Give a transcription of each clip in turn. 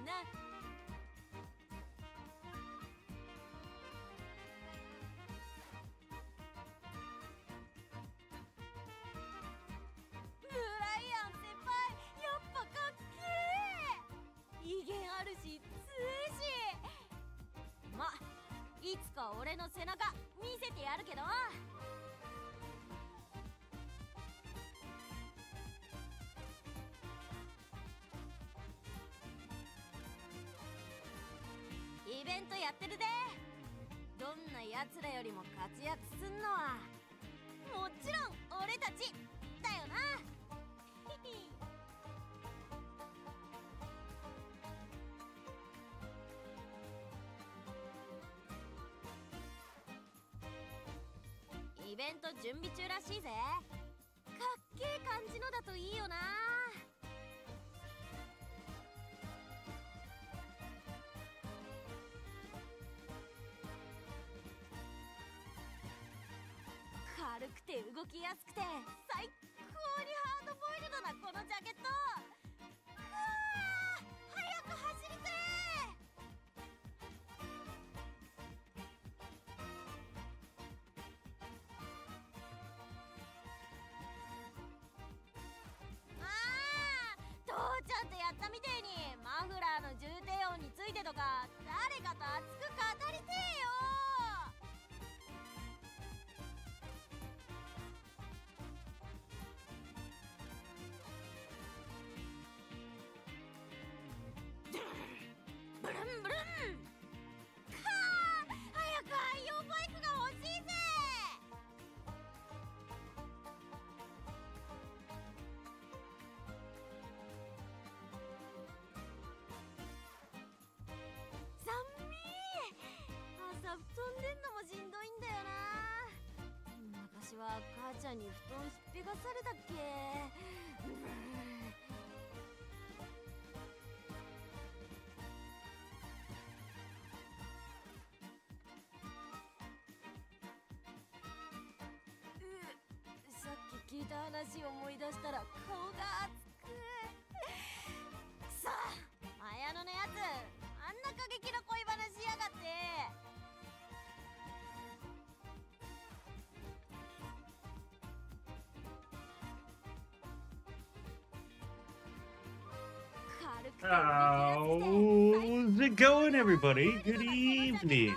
ブライアン先輩、やっぱかっけー。威厳あるし強えし。ま、いつか俺の背中見せてやるけど。イベントやってるで。どんな奴らよりも活躍すんのはもちろん俺たちだよな。イベント準備中らしいぜ。かっけえ感じのだといいよな。軽くて動きやすくて最高にハードボイルドなこのジャケット。うわー、早く走りてー。父ちゃんとやったみてえにマフラーの重低音についてとか誰かと熱く語りてえよ。ブルンブルン。かー、早く愛用バイクが欲しいぜ。寒い。朝布団出んのもしんどいんだよな。昔は母ちゃんに布団ひっぺがされたっけ。さっき聞いた話を思い出したら顔が熱く。くそ、綾野のやつあんな過激な恋話しやがって。軽くて How's it going, everybody? Good evening.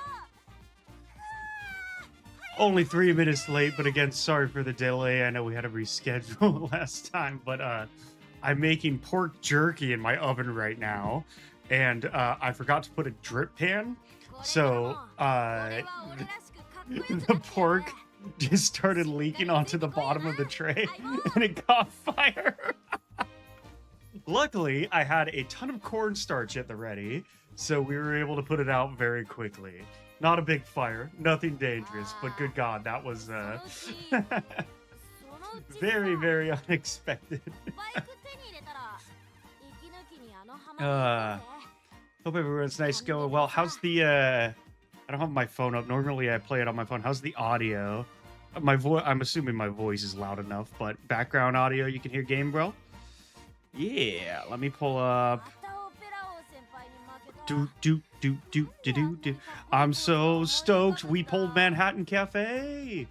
Only 3 minutes late, but again, sorry for the delay. I know we had to reschedule last time, but I'm making pork jerky in my oven right now, and I forgot to put a drip pan, so the pork just started leaking onto the bottom of the tray, and it caught fire. Luckily, I had a ton of cornstarch at the ready, so we were able to put it out very quickly. Not a big fire, nothing dangerous, but good God, that was very, very unexpected. Hope everyone's nice going well. How's the I don't have my phone up. Normally I play it on my phone. How's the audio? I'm assuming my voice is loud enough, but background audio you can hear game, bro? Yeah, let me pull up. Do. I'm so stoked. We pulled Manhattan Cafe.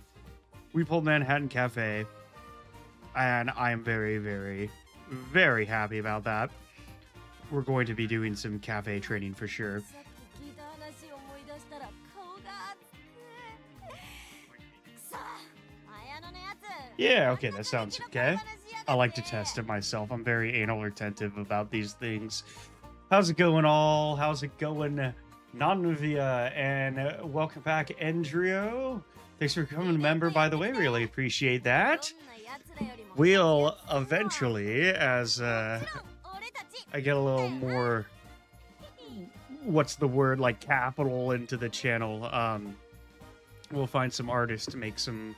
We pulled Manhattan Cafe. And I am very, very, very happy about that. We're going to be doing some cafe training for sure. Yeah, okay, that sounds okay. I like to test it myself. I'm very anal retentive about these things. How's it going, all? How's it going, Nanvia? And welcome back, Endrio. Thanks for becoming a member, by the way. Really appreciate that. We'll eventually, as I get a little more, what's the word, like capital into the channel, we'll find some artists to make some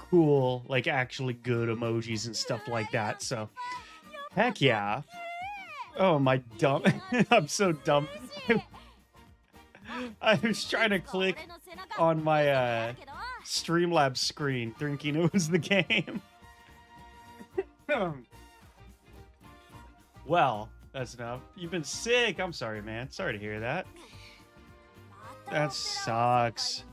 cool, like actually good emojis and stuff like that. So, heck yeah. Oh, my dumb. I'm so dumb. I was trying to click on my Streamlabs screen thinking it was the game. Well, That's enough. You've been sick. I'm sorry, man. Sorry to hear that. That sucks.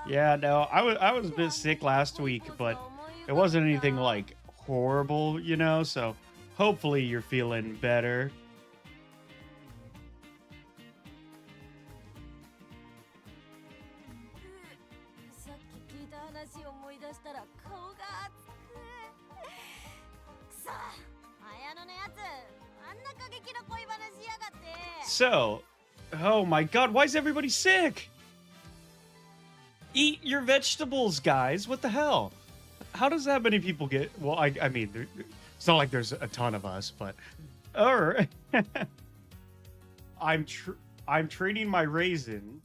Yeah, no, I was a bit sick last week, but it wasn't anything like horrible, you know, so hopefully you're feeling better. So, oh my god, why is everybody sick? Eat your vegetables, guys. What the hell? How does that many people get... Well, I mean, it's not like there's a ton of us, but... Or... I'm training my raisin.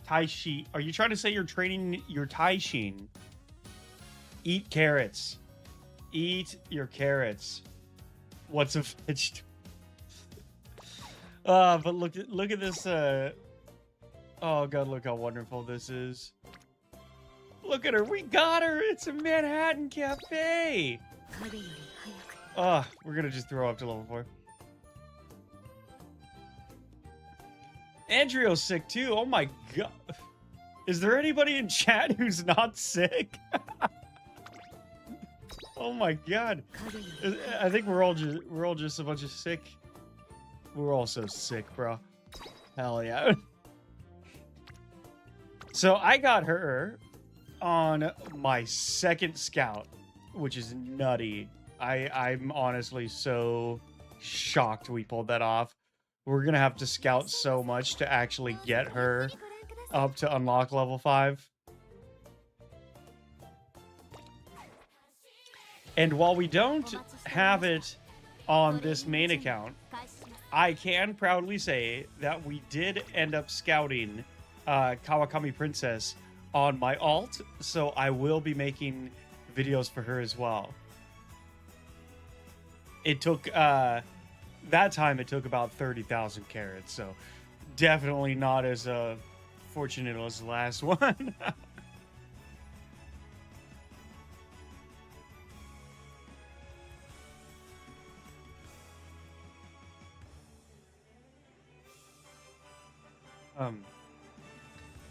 Taishin. Are you trying to say you're training your Taishin? Eat carrots. Eat your carrots. What's a vegetable? But look at this, oh god, look how wonderful this is. Look at her, we got her! It's a Manhattan Cafe! We're gonna just throw up to level 4. Andreo's sick too, oh my god. Is there anybody in chat who's not sick? Oh my god. I think we're all just a bunch of sick. We're all so sick, bro. Hell yeah. So I got her on my second scout, which is nutty. I'm honestly so shocked we pulled that off. We're gonna have to scout so much to actually get her up to unlock level 5. And while we don't have it on this main account, I can proudly say that we did end up scouting Kawakami Princess on my alt, so I will be making videos for her as well. It took, that time it took about 30,000 carats, so definitely not as fortunate as the last one.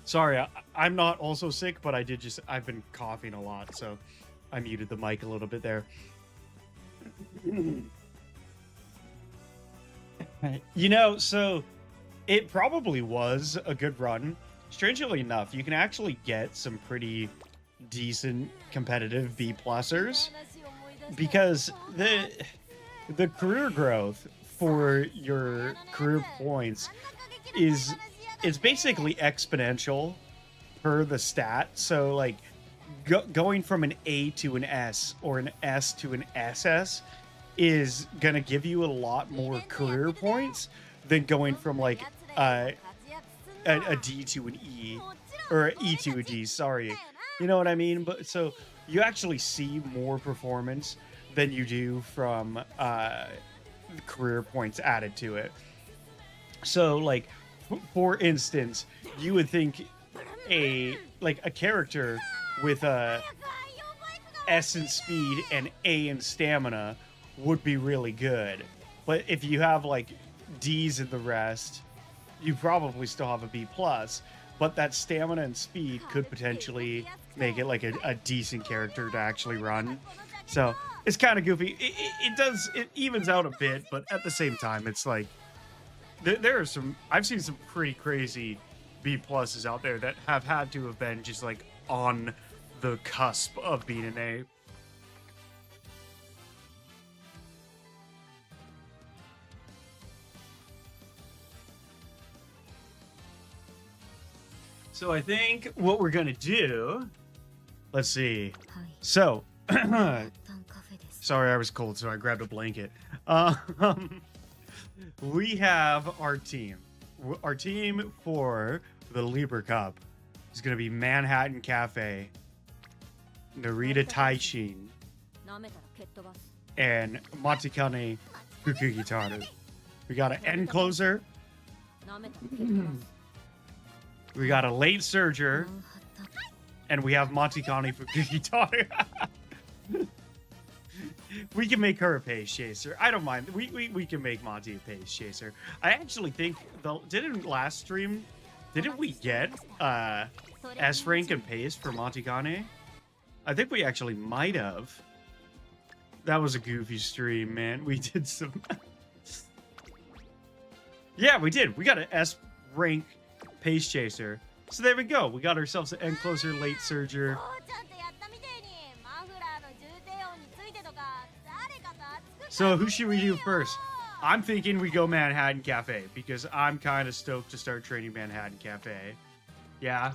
Sorry, I'm not also sick, but I've been coughing a lot, so I muted the mic a little bit there. You know, so it probably was a good run. Strangely enough, you can actually get some pretty decent competitive B+ers because the career growth for your career points it's basically exponential per the stat. So like going from an A to an S or an S to an SS is gonna give you a lot more career points than going from like a D to an E or an E to a D, sorry. You know what I mean? But so you actually see more performance than you do from career points added to it. So like, for instance, you would think a character with a S in speed and A in stamina would be really good. But if you have like D's in the rest, you probably still have a B+. But that stamina and speed could potentially make it like a decent character to actually run. So it's kind of goofy. It evens out a bit, but at the same time, it's like there are I've seen some pretty crazy B+ out there that have had to have been just like on the cusp of being an A. So I think what we're gonna do, let's see. So, sorry, I was cold, so I grabbed a blanket. We have our team. Our team for the Libra Cup is gonna be Manhattan Cafe, Narita Taishin, and Matikane Fukugitaru. We got an end closer. We got a late surger, and we have Matikane Fukugitaru. We can make her a pace chaser. I don't mind. We can make Monty a pace chaser. I actually think didn't last stream, didn't we get S rank and pace for Montigane? I think we actually might have. That was a goofy stream, man. We did some. Yeah, we did. We got an S rank pace chaser. So there we go. We got ourselves an end closer late surger. So who should we do first? I'm thinking we go Manhattan Cafe because I'm kind of stoked to start training Manhattan Cafe. Yeah.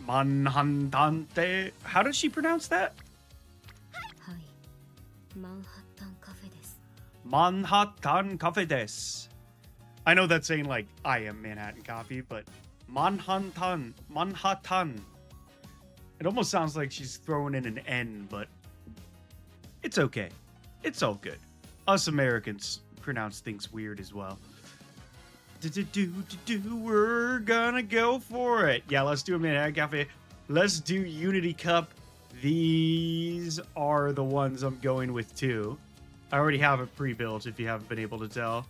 Manhattan. How does she pronounce that? Manhattan Cafe des. I know that's saying like I am Manhattan Coffee, but Manhattan. It almost sounds like she's throwing in an N, but it's okay. It's all good. Us Americans pronounce things weird as well. We're gonna go for it. Yeah, let's do a Manhattan Cafe. Let's do Unity Cup. These are the ones I'm going with too. I already have it pre-built if you haven't been able to tell.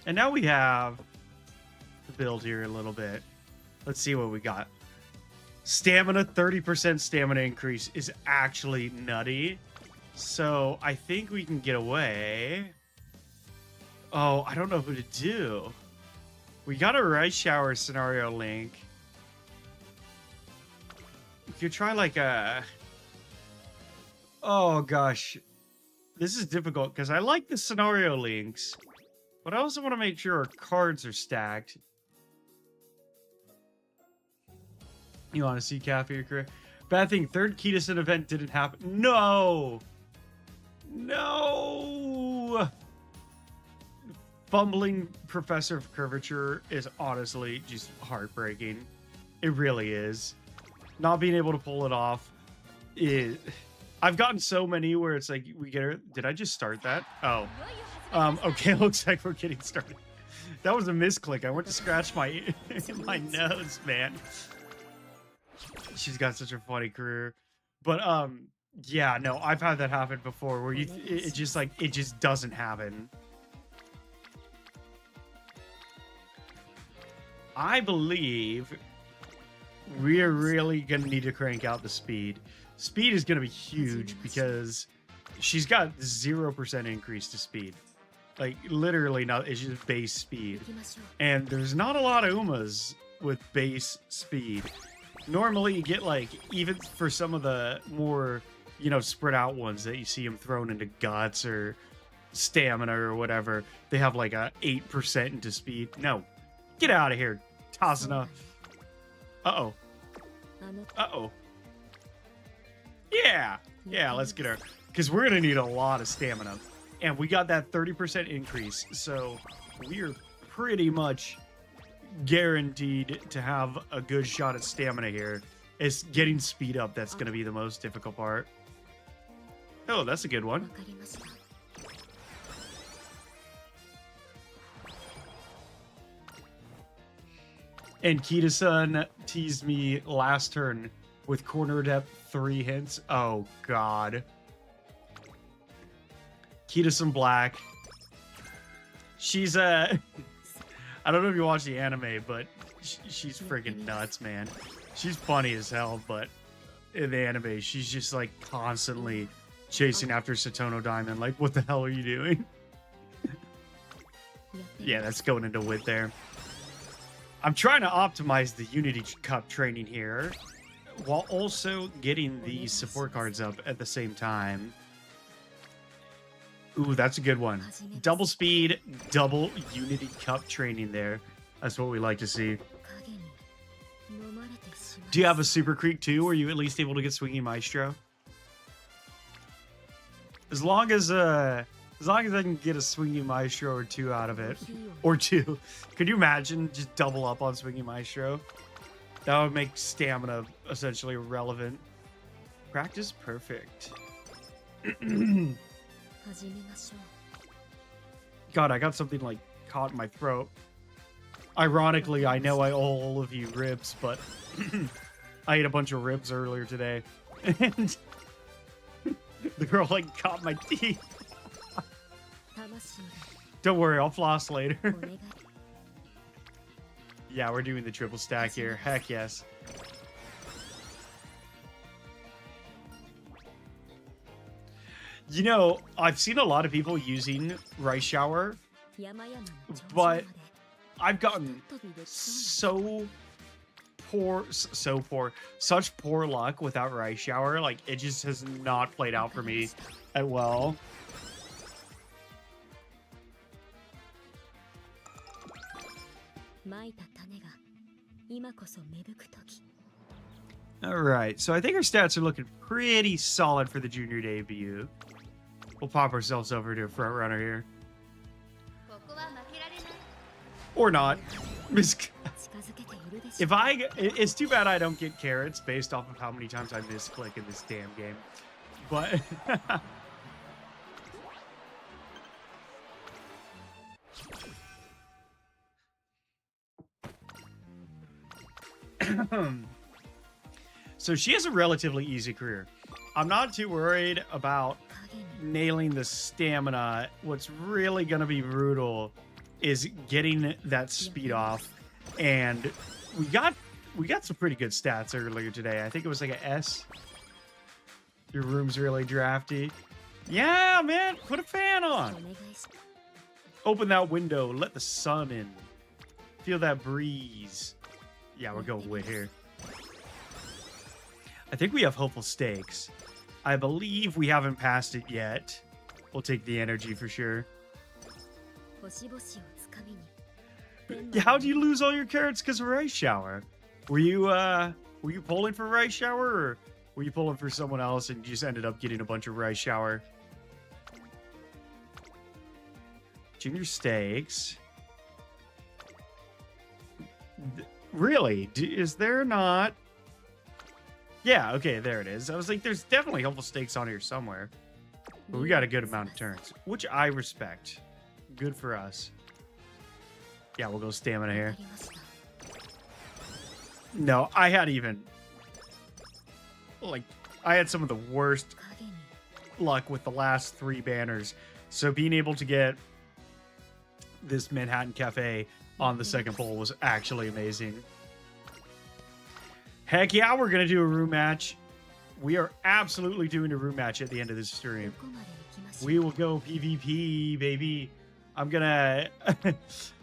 And now we have to build here a little bit. Let's see what we got. Stamina, 30% stamina increase is actually nutty. So I think we can get away. Oh, I don't know who to do. We got a Rice Shower scenario link. You could try like a... Oh gosh. This is difficult because I like the scenario links. But I also want to make sure our cards are stacked. You want to see Cafe your career? Bad thing, third Keydison event didn't happen. No! No! Fumbling Professor of Curvature is honestly just heartbreaking. It really is. Not being able to pull it off is... I've gotten so many where it's like, we get her... Did I just start that? Oh. Okay, looks like we're getting started. That was a misclick. I went to scratch my my nose, man. She's got such a funny career. But yeah, no, I've had that happen before where it just like it just doesn't happen. I believe we're really gonna need to crank out the speed. Speed is gonna be huge because she's got 0% increase to speed. Like, literally, not. It's just base speed. And there's not a lot of Umas with base speed. Normally, you get, like, even for some of the more, you know, spread out ones that you see them thrown into Guts or Stamina or whatever, they have, like, a 8% into speed. No. Get out of here, Tazuna. Uh-oh. Uh-oh. Yeah. Yeah, let's get her. Because we're going to need a lot of stamina. And we got that 30% increase, so we're pretty much guaranteed to have a good shot at stamina here. It's getting speed up that's going to be the most difficult part. Oh, that's a good one. And Kita-san teased me last turn with corner depth 3 hints. Oh, God. Kita-san Black. She's I don't know if you watch the anime, but she's freaking nuts, man. She's funny as hell, but in the anime, she's just like constantly chasing after Satono Diamond. Like, what the hell are you doing? Yeah, that's going into wit there. I'm trying to optimize the Unity Cup training here while also getting these support cards up at the same time. Ooh, that's a good one. Double speed, double Unity Cup training there. That's what we like to see. Do you have a Super Creek too? Or are you at least able to get Swinging Maestro? As long as I can get a Swinging Maestro or 2 out of it. Or 2. Could you imagine just double up on Swinging Maestro? That would make stamina essentially irrelevant. Practice perfect. God, I got something like caught in my throat. Ironically, I know I owe all of you ribs, but I ate a bunch of ribs earlier today. And the girl, like, caught my teeth. Don't worry, I'll floss later. Yeah, we're doing the triple stack here. Heck yes. You know, I've seen a lot of people using Rice Shower, but I've gotten such poor luck without Rice Shower. Like, it just has not played out for me at well. All right, so I think our stats are looking pretty solid for the junior debut. We'll pop ourselves over to a front runner here. Or not. It's too bad I don't get carrots based off of how many times I misclick in this damn game. But so she has a relatively easy career. I'm not too worried about nailing the stamina. What's really going to be brutal is getting that speed off. And we got some pretty good stats earlier today. I think it was like an S. Your room's really drafty. Yeah, man, put a fan on. Open that window, let the sun in. Feel that breeze. Yeah, we're going with here. I think we have hopeful stakes. I believe we haven't passed it yet. We'll take the energy for sure. How do you lose all your carrots because of Rice Shower? Were you pulling for Rice Shower, or were you pulling for someone else and you just ended up getting a bunch of Rice Shower? Junior stakes. Really? Is there not? Yeah, okay, there it is. I was like, there's definitely helpful stakes on here somewhere. But we got a good amount of turns, which I respect. Good for us. Yeah, we'll go stamina here. No, I had some of the worst luck with the last 3 banners. So being able to get this Manhattan Cafe on the second pull was actually amazing. Heck yeah, we're going to do a room match. We are absolutely doing a room match at the end of this stream. We will go PvP, baby. I'm going to...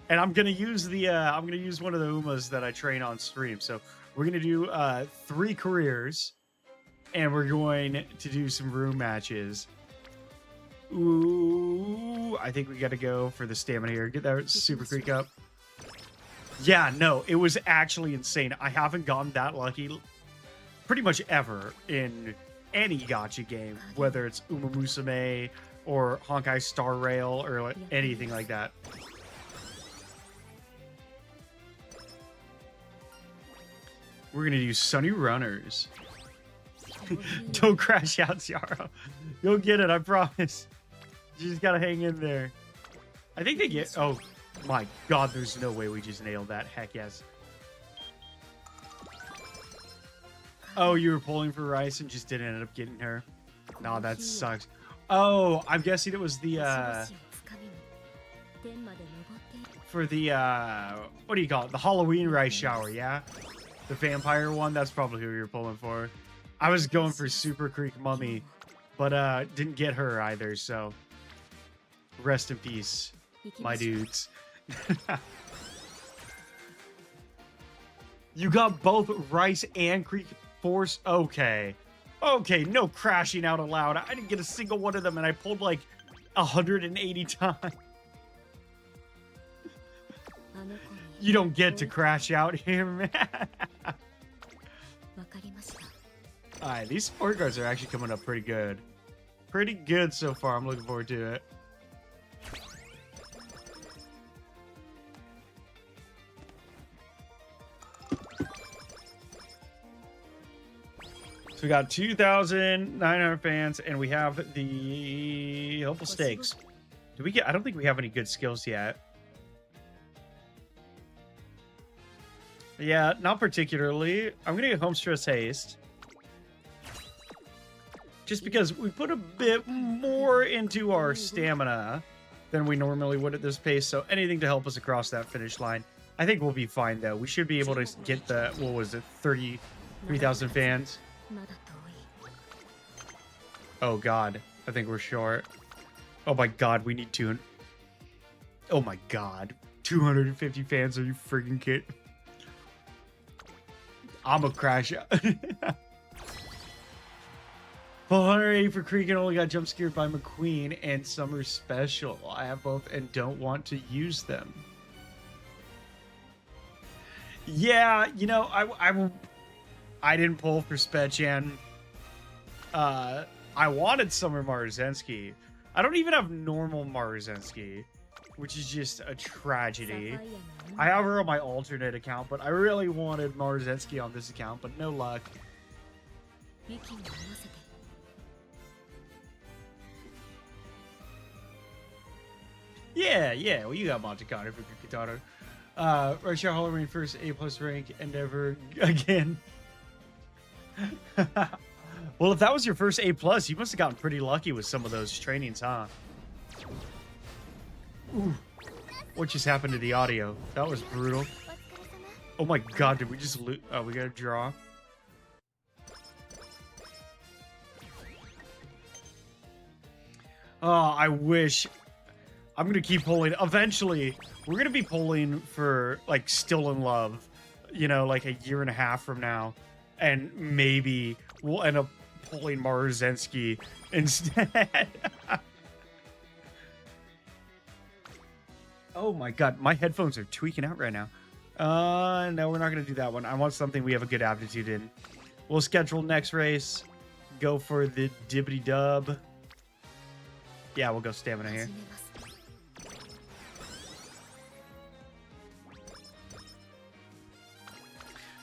and I'm going to use one of the Umas that I train on stream. So we're going to do 3 careers. And we're going to do some room matches. Ooh, I think we got to go for the stamina here. Get that super creek up. Yeah, no, it was actually insane. I haven't gotten that lucky pretty much ever in any gacha game, whether it's Uma Musume or Honkai Star Rail or anything like that. We're going to do Sunny Runners. Don't crash out, Ciara. You'll get it, I promise. You just got to hang in there. I think they get... Oh, my God, there's no way we just nailed that. Heck yes. Oh, you were pulling for Rice and just didn't end up getting her. No, that sucks. Oh, I'm guessing it was the... For the... what do you call it? The Halloween Rice Shower, yeah? The vampire one? That's probably who you're pulling for. I was going for Super Creek Mummy, but didn't get her either, so... Rest in peace, my dudes. You got both Rice and Creek Force? Okay. Okay, no crashing out aloud. I didn't get a single one of them, and I pulled like 180 times. You don't get to crash out here, man. Alright, these support guards are actually coming up pretty good. Pretty good so far. I'm looking forward to it. So we got 2,900 fans, and we have the hopeful stakes. Do we get? I don't think we have any good skills yet. Yeah, not particularly. I'm gonna get Home Stress Haste. Just because we put a bit more into our stamina than we normally would at this pace, so anything to help us across that finish line. I think we'll be fine, though. We should be able to get the, what was it, 33,000 fans? Oh, God. I think we're short. Oh, my God. We need two. Oh, my God. 250 fans. Are you freaking kidding? I'm a crash out. 480 for Creek and only got jump scared by McQueen and Summer Special. I have both and don't want to use them. Yeah, you know, I didn't pull for Spechan. I wanted Summer Marzensky. I don't even have normal Marzensky, which is just a tragedy. I have her on my alternate account, but I really wanted Marzensky on this account, but no luck. Yeah, well, you got Monte Carlo for Kitaro. Russia Halloween first A+ rank Endeavor again. Well, if that was your first A+, you must have gotten pretty lucky with some of those trainings, huh? Ooh. What just happened to the audio? That was brutal. Oh my God, did we just lose? Oh, we got a draw. Oh, I wish. I'm going to keep pulling. Eventually, we're going to be pulling for, like, Still in Love, you know, like a year and a half from now. And maybe we'll end up pulling Marzensky instead. Oh my God, my headphones are tweaking out right now. No, we're not going to do that one. I want something we have a good aptitude in. We'll schedule next race. Go for the dibbity dub. Yeah, we'll go stamina here.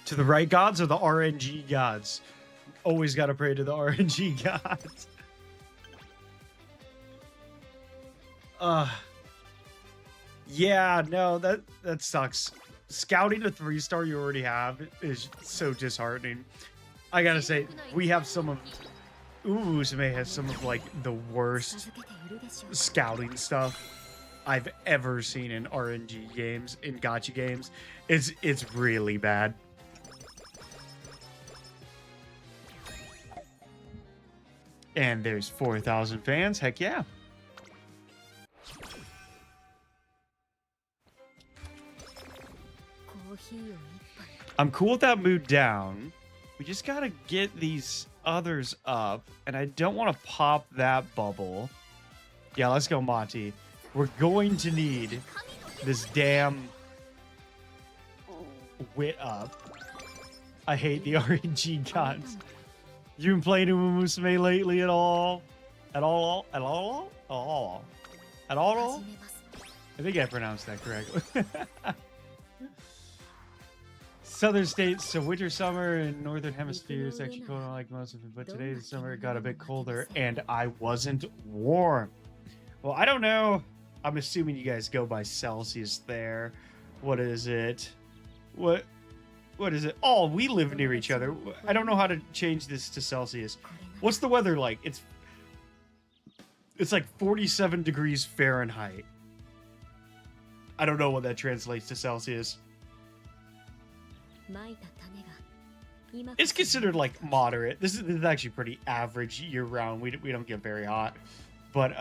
To the right gods or the RNG gods? Always got to pray to the RNG gods. Yeah, no, that sucks. Scouting a 3-star you already have is so disheartening. I gotta say, we have some of... Uzume has some of, like, the worst scouting stuff I've ever seen in RNG games, in gacha games. It's really bad. And there's 4,000 fans. Heck yeah. I'm cool with that mood down. We just gotta get these others up. And I don't want to pop that bubble. Yeah, let's go, Monty. We're going to need this damn wit up. I hate the RNG gods. You been playing Umusume lately at all? At all? At all? At all? At all? I think I pronounced that correctly. Southern states, so winter, summer, and northern hemisphere is actually cold like most of it, but today's summer it got a bit colder, and I wasn't warm. Well, I don't know. I'm assuming you guys go by Celsius there. What is it? What is it? Oh, we live near each other. I don't know how to change this to Celsius. What's the weather like? It's like 47 degrees Fahrenheit. I don't know what that translates to Celsius. It's considered like moderate. This is actually pretty average year round. We don't get very hot, but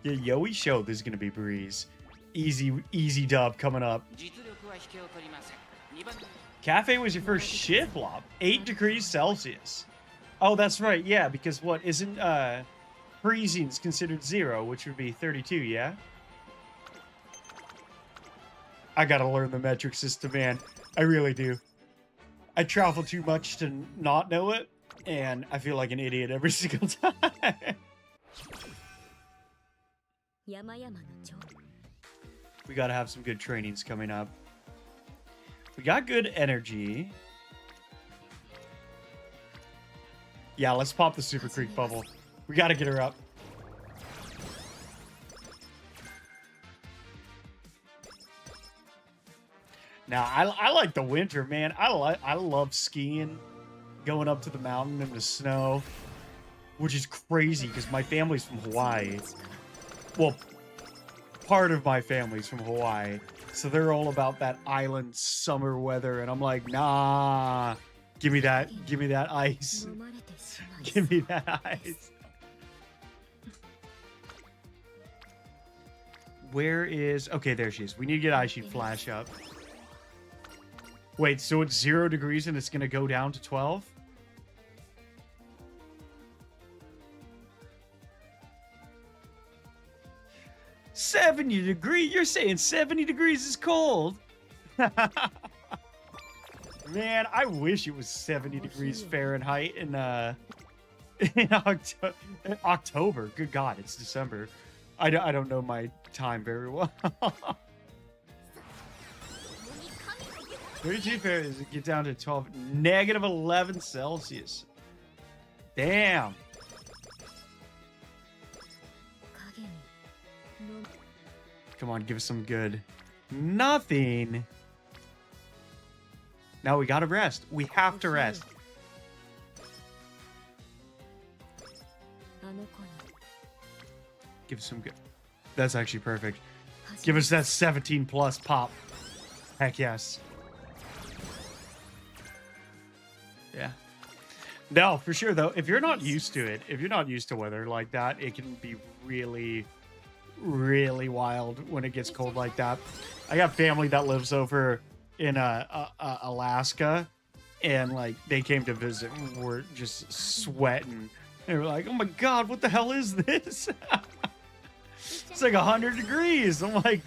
yeah, Yoey show this is gonna be breeze. Easy dub coming up. Cafe was your first shit flop. 8 degrees Celsius. Oh, that's right. Yeah, because what isn't freezing is considered 0, which would be 32. Yeah. I gotta learn the metric system, man. I really do. I travel too much to not know it, and I feel like an idiot every single time. We gotta have some good trainings coming up. We got good energy. Yeah, let's pop the Super Creek bubble. We gotta get her up. Now, I like the winter, man. I love skiing, going up to the mountain in the snow, which is crazy because my family's from Hawaii. Well, part of my family's from Hawaii, so they're all about that island summer weather, and I'm like, nah, give me that ice, give me that ice. Where is... Okay, there she is. We need to get Ice Sheet Flash up. Wait, so it's 0 degrees and it's going to go down to 12? $70 degrees? You're saying 70 degrees is cold? Man, I wish it was 70 degrees Fahrenheit in October. Good God, it's December. I don't know my time very well. 32 Fahrenheit, get down to 12, negative 11 Celsius. Damn. Come on, give us some good. Nothing. Now we gotta rest. We have to rest. Give us some good. That's actually perfect. Give us that 17 plus pop. Heck yes. Yeah. No, for sure though. If you're not used to it, if you're not used to weather like that, it can be really, really wild when it gets cold like that. I got family that lives over in Alaska, and like they came to visit and were just sweating. They were like, "Oh my God, what the hell is this?" It's like 100 degrees. I'm like,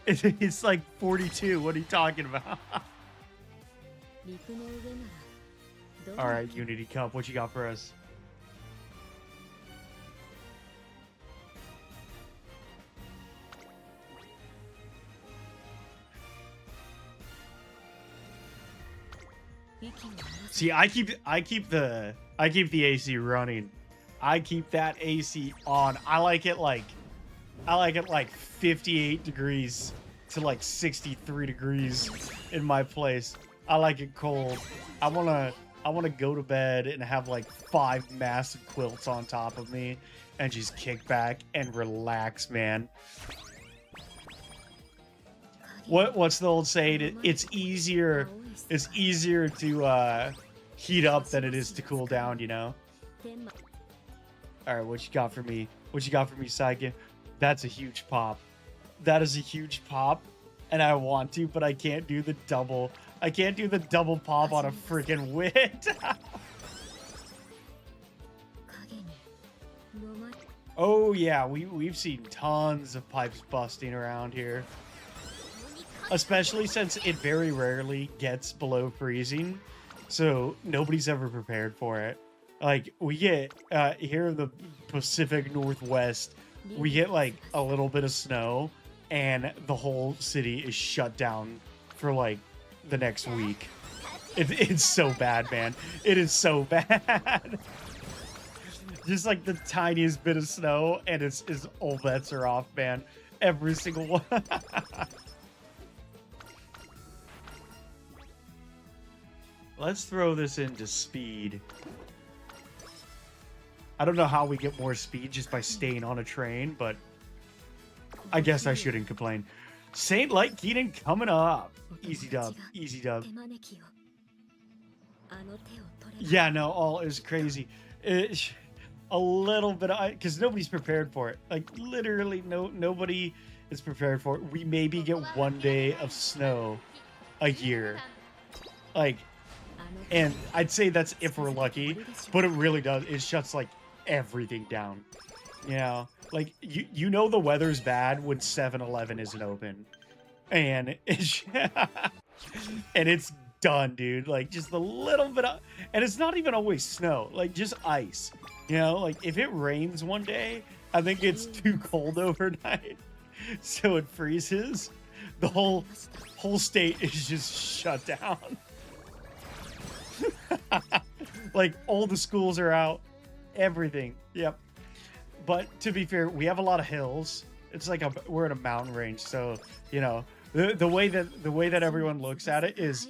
it's like 42. What are you talking about? All right, Unity Cup, what you got for us? See, I keep the AC running. I keep that AC on. I like it like 58 degrees to like 63 degrees in my place. I like it cold. I wanna go to bed and have like 5 massive quilts on top of me and just kick back and relax, man. What's the old saying? It's easier to heat up than it is to cool down, you know? All right, what you got for me? What you got for me, Saikin? That's a huge pop. That is a huge pop, and I want to, but I can't do the double. I can't do the double pop on a freaking wit. Oh yeah, we've seen tons of pipes busting around here. Especially since it very rarely gets below freezing, so nobody's ever prepared for it. Like, we get, here in the Pacific Northwest, we get, like, a little bit of snow, and the whole city is shut down for, like, the next week. It's so bad, man. It is so bad. Just, like, the tiniest bit of snow, and it's all bets are off, man. Every single one. Let's throw this into speed. I don't know how we get more speed just by staying on a train, but I guess I shouldn't complain. Saint Light Keaton coming up. Easy dub. Easy dub. Yeah, no, all is crazy. A little bit, because nobody's prepared for it. Like, literally, nobody is prepared for it. We maybe get 1 day of snow a year. Like, and I'd say that's if we're lucky, but it really does. It shuts, like, everything down. You know? Like, you know the weather's bad when 7-Eleven isn't open. And it's... and it's done, dude. Like, just a little bit of... And it's not even always snow. Like, just ice. You know? Like, if it rains one day, I think it's too cold overnight. So it freezes. The whole state is just shut down. Like, all the schools are out. Everything. Yep. But to be fair, we have a lot of hills. It's like we're in a mountain range, so, you know, The way that everyone looks at it is,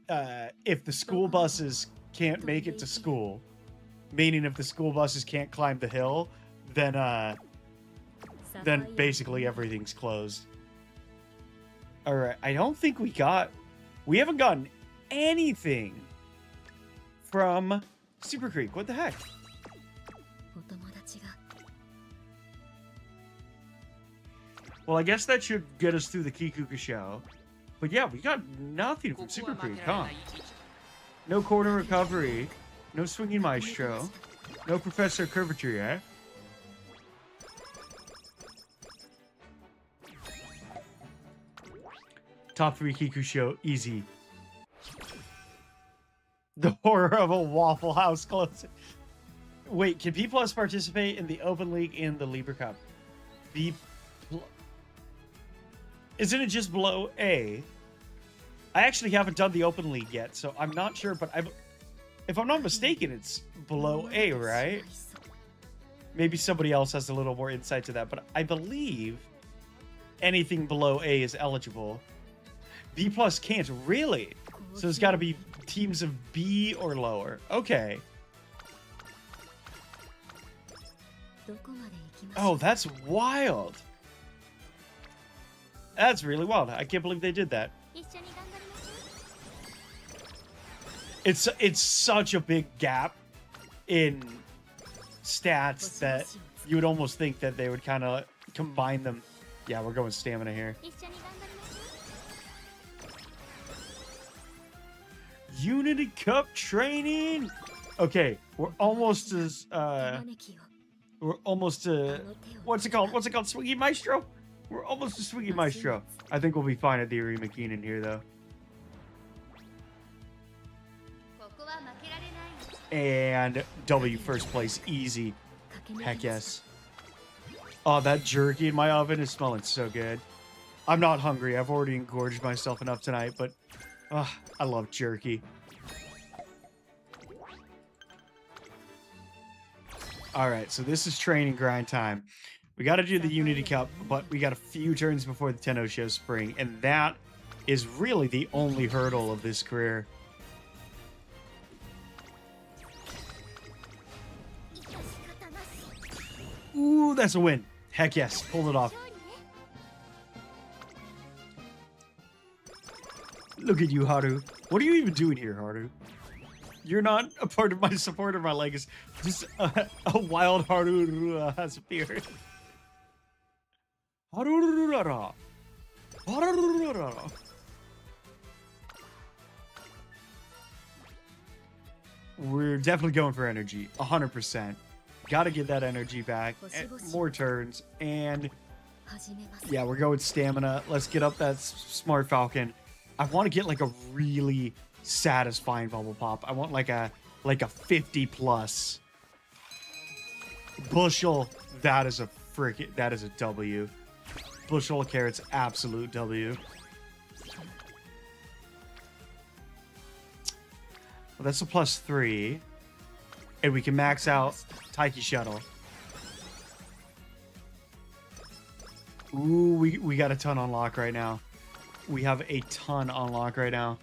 if the school buses can't make it to school, meaning if the school buses can't climb the hill, then basically everything's closed. All right, I don't think we haven't gotten anything from Super Creek. What the heck? Well, I guess that should get us through the Kikuka show. But yeah, we got nothing from Super Creek, huh? No corner recovery. No swinging maestro. No Professor Curvature, eh? Top 3 Kiku show, easy. The horror of a Waffle House closing. Wait, can B+ participate in the Open League in the Libra Cup? Isn't it just below A? I actually haven't done the Open League yet, so I'm not sure, but if I'm not mistaken, it's below A, right? Maybe somebody else has a little more insight to that, but I believe anything below A is eligible. B+ can't, really? So it's got to be teams of B or lower. Okay. Oh, that's wild. That's really wild. I can't believe they did that. It's such a big gap in stats that you would almost think that they would kind of combine them. Yeah, we're going stamina here. Unity Cup training. Okay, we're almost as what's it called? Swiggy Maestro? We're almost a Swiggy Maestro. I think we'll be fine at the Arima Keenan here, though. And W first place, easy. Heck yes. Oh, that jerky in my oven is smelling so good. I'm not hungry. I've already engorged myself enough tonight, but I love jerky. All right, so this is training grind time. We got to do the Unity Cup, but we got a few turns before the Tenno Show Spring, and that is really the only hurdle of this career. Ooh, that's a win. Heck yes, pulled it off. Look at you, Haru. What are you even doing here, Haru? You're not a part of my support or my legacy. Just a wild Haru has appeared. We're definitely going for energy, 100%. Got to get that energy back. More turns, and yeah, we're going stamina. Let's get up that Smart Falcon. I want to get like a really satisfying bubble pop. I want like a 50 plus. Bushel, that is a W. Bushel of carrots, absolute W. Well, that's a +3. And we can max out Taiki Shuttle. Ooh, we got a ton on lock right now. We have a ton on lock right now.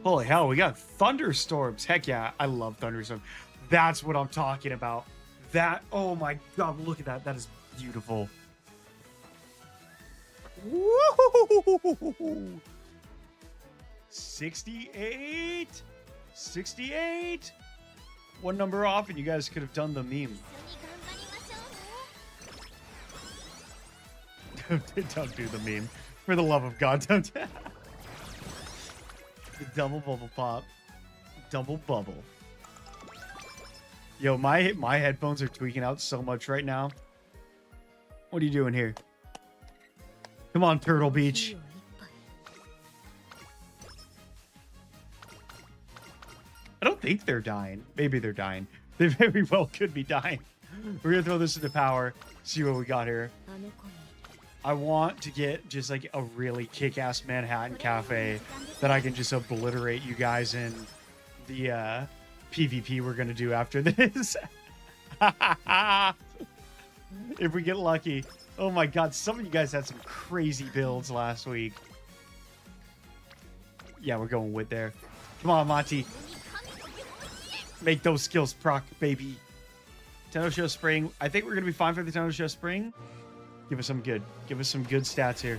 Holy hell, we got thunderstorms. Heck yeah, I love thunderstorms. That's what I'm talking about. That, oh my god, look at that. That is beautiful. Woo! 68? 68? One number off and you guys could have done the meme. Don't do the meme. For the love of God, don't. The double bubble pop. Double bubble. Yo, my headphones are tweaking out so much right now. What are you doing here? Come on, Turtle Beach. I don't think they're dying. Maybe they're dying. They very well could be dying. We're gonna throw this into power. See what we got here. I want to get just like a really kick-ass Manhattan cafe that I can just obliterate you guys in the PvP we're gonna do after this. If we get lucky. Oh my god, some of you guys had some crazy builds last week. Yeah, we're going with there. Come on, Monty. Make those skills proc, baby. Tenosho Spring. I think we're going to be fine for the Tenosho Spring. Give us some good. Give us some good stats here.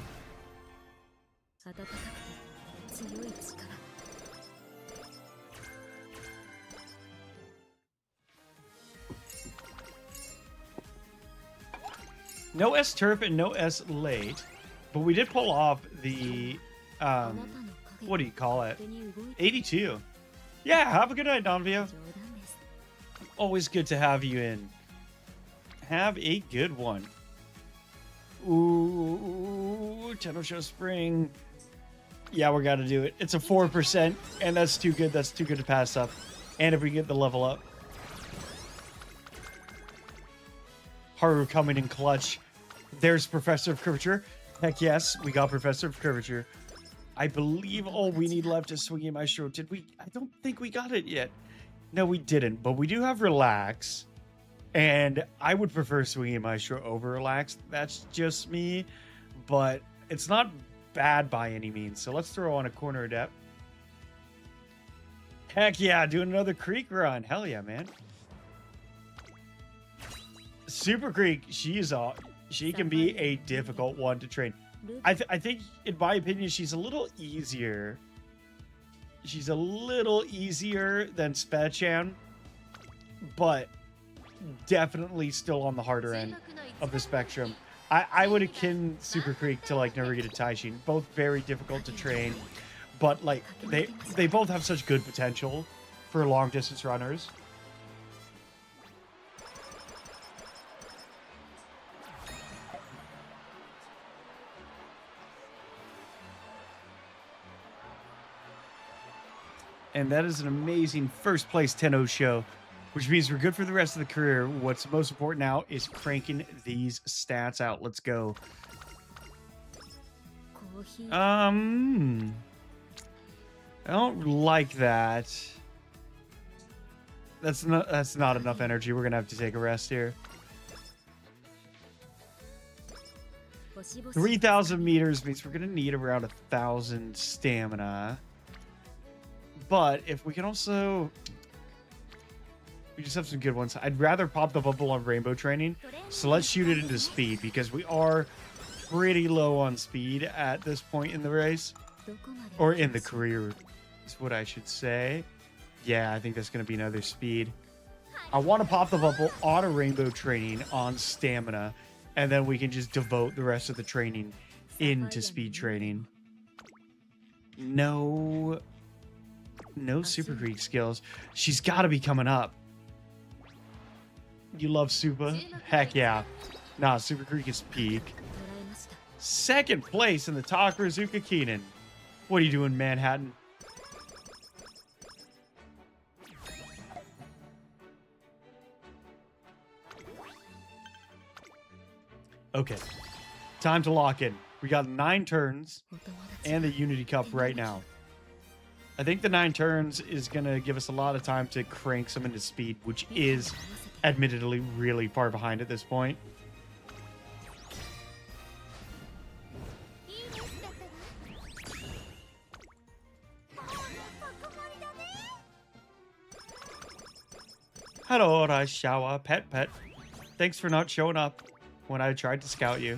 No S turf and no S late, but we did pull off the what do you call it? 82. Yeah, have a good night, Donvia. Always good to have you in. Have a good one. Ooh, Tenosho Spring. Yeah, we got to do it. It's a 4%, and that's too good. That's too good to pass up. And if we get the level up. Haru coming in clutch. There's Professor of Curvature. Heck yes, we got Professor of Curvature. I believe all we need left is Swinging Maestro. Did we? I don't think we got it yet. No, we didn't. But we do have Relax. And I would prefer Swinging Maestro over Relax. That's just me. But it's not bad by any means. So let's throw on a Corner Adept. Heck yeah, doing another Creek run. Hell yeah, man. Super Creek, she can be a difficult one to train. I think, in my opinion, she's a little easier. She's a little easier than Spechan, but definitely still on the harder end of the spectrum. I would akin Super Creek to like Narugata Taishin. Both very difficult to train, but like they both have such good potential for long distance runners. And that is an amazing first place Tenno show, which means we're good for the rest of the career. What's most important now is cranking these stats out. Let's go. I don't like that. That's not enough energy. We're gonna have to take a rest here. 3,000 meters means we're gonna need around 1,000 stamina. But if we can also... We just have some good ones. I'd rather pop the bubble on Rainbow Training. So let's shoot it into speed, because we are pretty low on speed at this point in the race. Or in the career, is what I should say. Yeah, I think that's going to be another speed. I want to pop the bubble on a Rainbow Training on stamina. And then we can just devote the rest of the training into speed training. No Super Creek skills. She's got to be coming up. You love Supa? Heck yeah. Nah, Super Creek is peak. Second place in the Takarazuka Keenan. What are you doing, Manhattan? Okay. Time to lock in. We got 9 turns and the Unity Cup right now. I think the 9 turns is going to give us a lot of time to crank some into speed, which is admittedly really far behind at this point. Hello, Raishawa, Pet. Thanks for not showing up when I tried to scout you.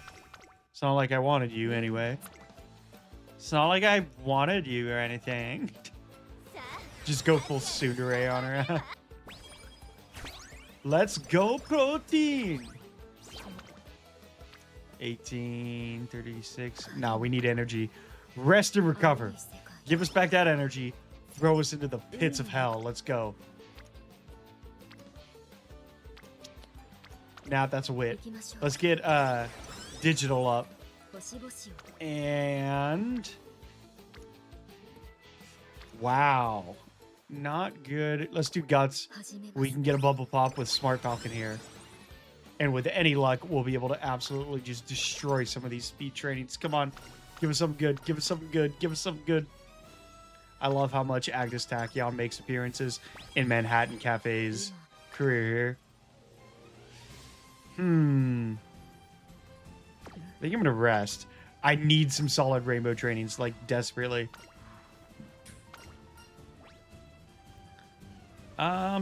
It's not like I wanted you anyway. It's not like I wanted you or anything. Just go full tsundere on her. Let's go, protein! 18, 36. Nah, we need energy. Rest and recover. Give us back that energy. Throw us into the pits of hell. Let's go. Nah, that's a wit. Let's get digital up. And... wow. Not good. Let's do guts. We can get a bubble pop with Smart Falcon here. And with any luck, we'll be able to absolutely just destroy some of these speed trainings. Come on. Give us something good. Give us something good. Give us something good. I love how much Agnes Tachyon makes appearances in Manhattan Cafe's career here. I think I'm gonna rest. I need some solid rainbow trainings, like, desperately.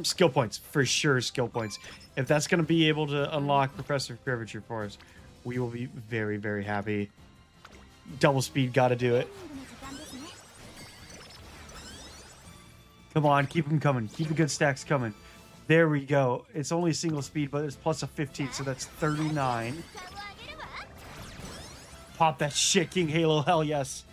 Skill points. For sure, skill points. If that's gonna be able to unlock Professor Curvature for us, we will be very, very happy. Double speed, gotta do it. Come on, keep them coming. Keep the good stacks coming. There we go. It's only a single speed, but it's plus a 15, so that's 39. Pop that shit, King Halo. Hell yes.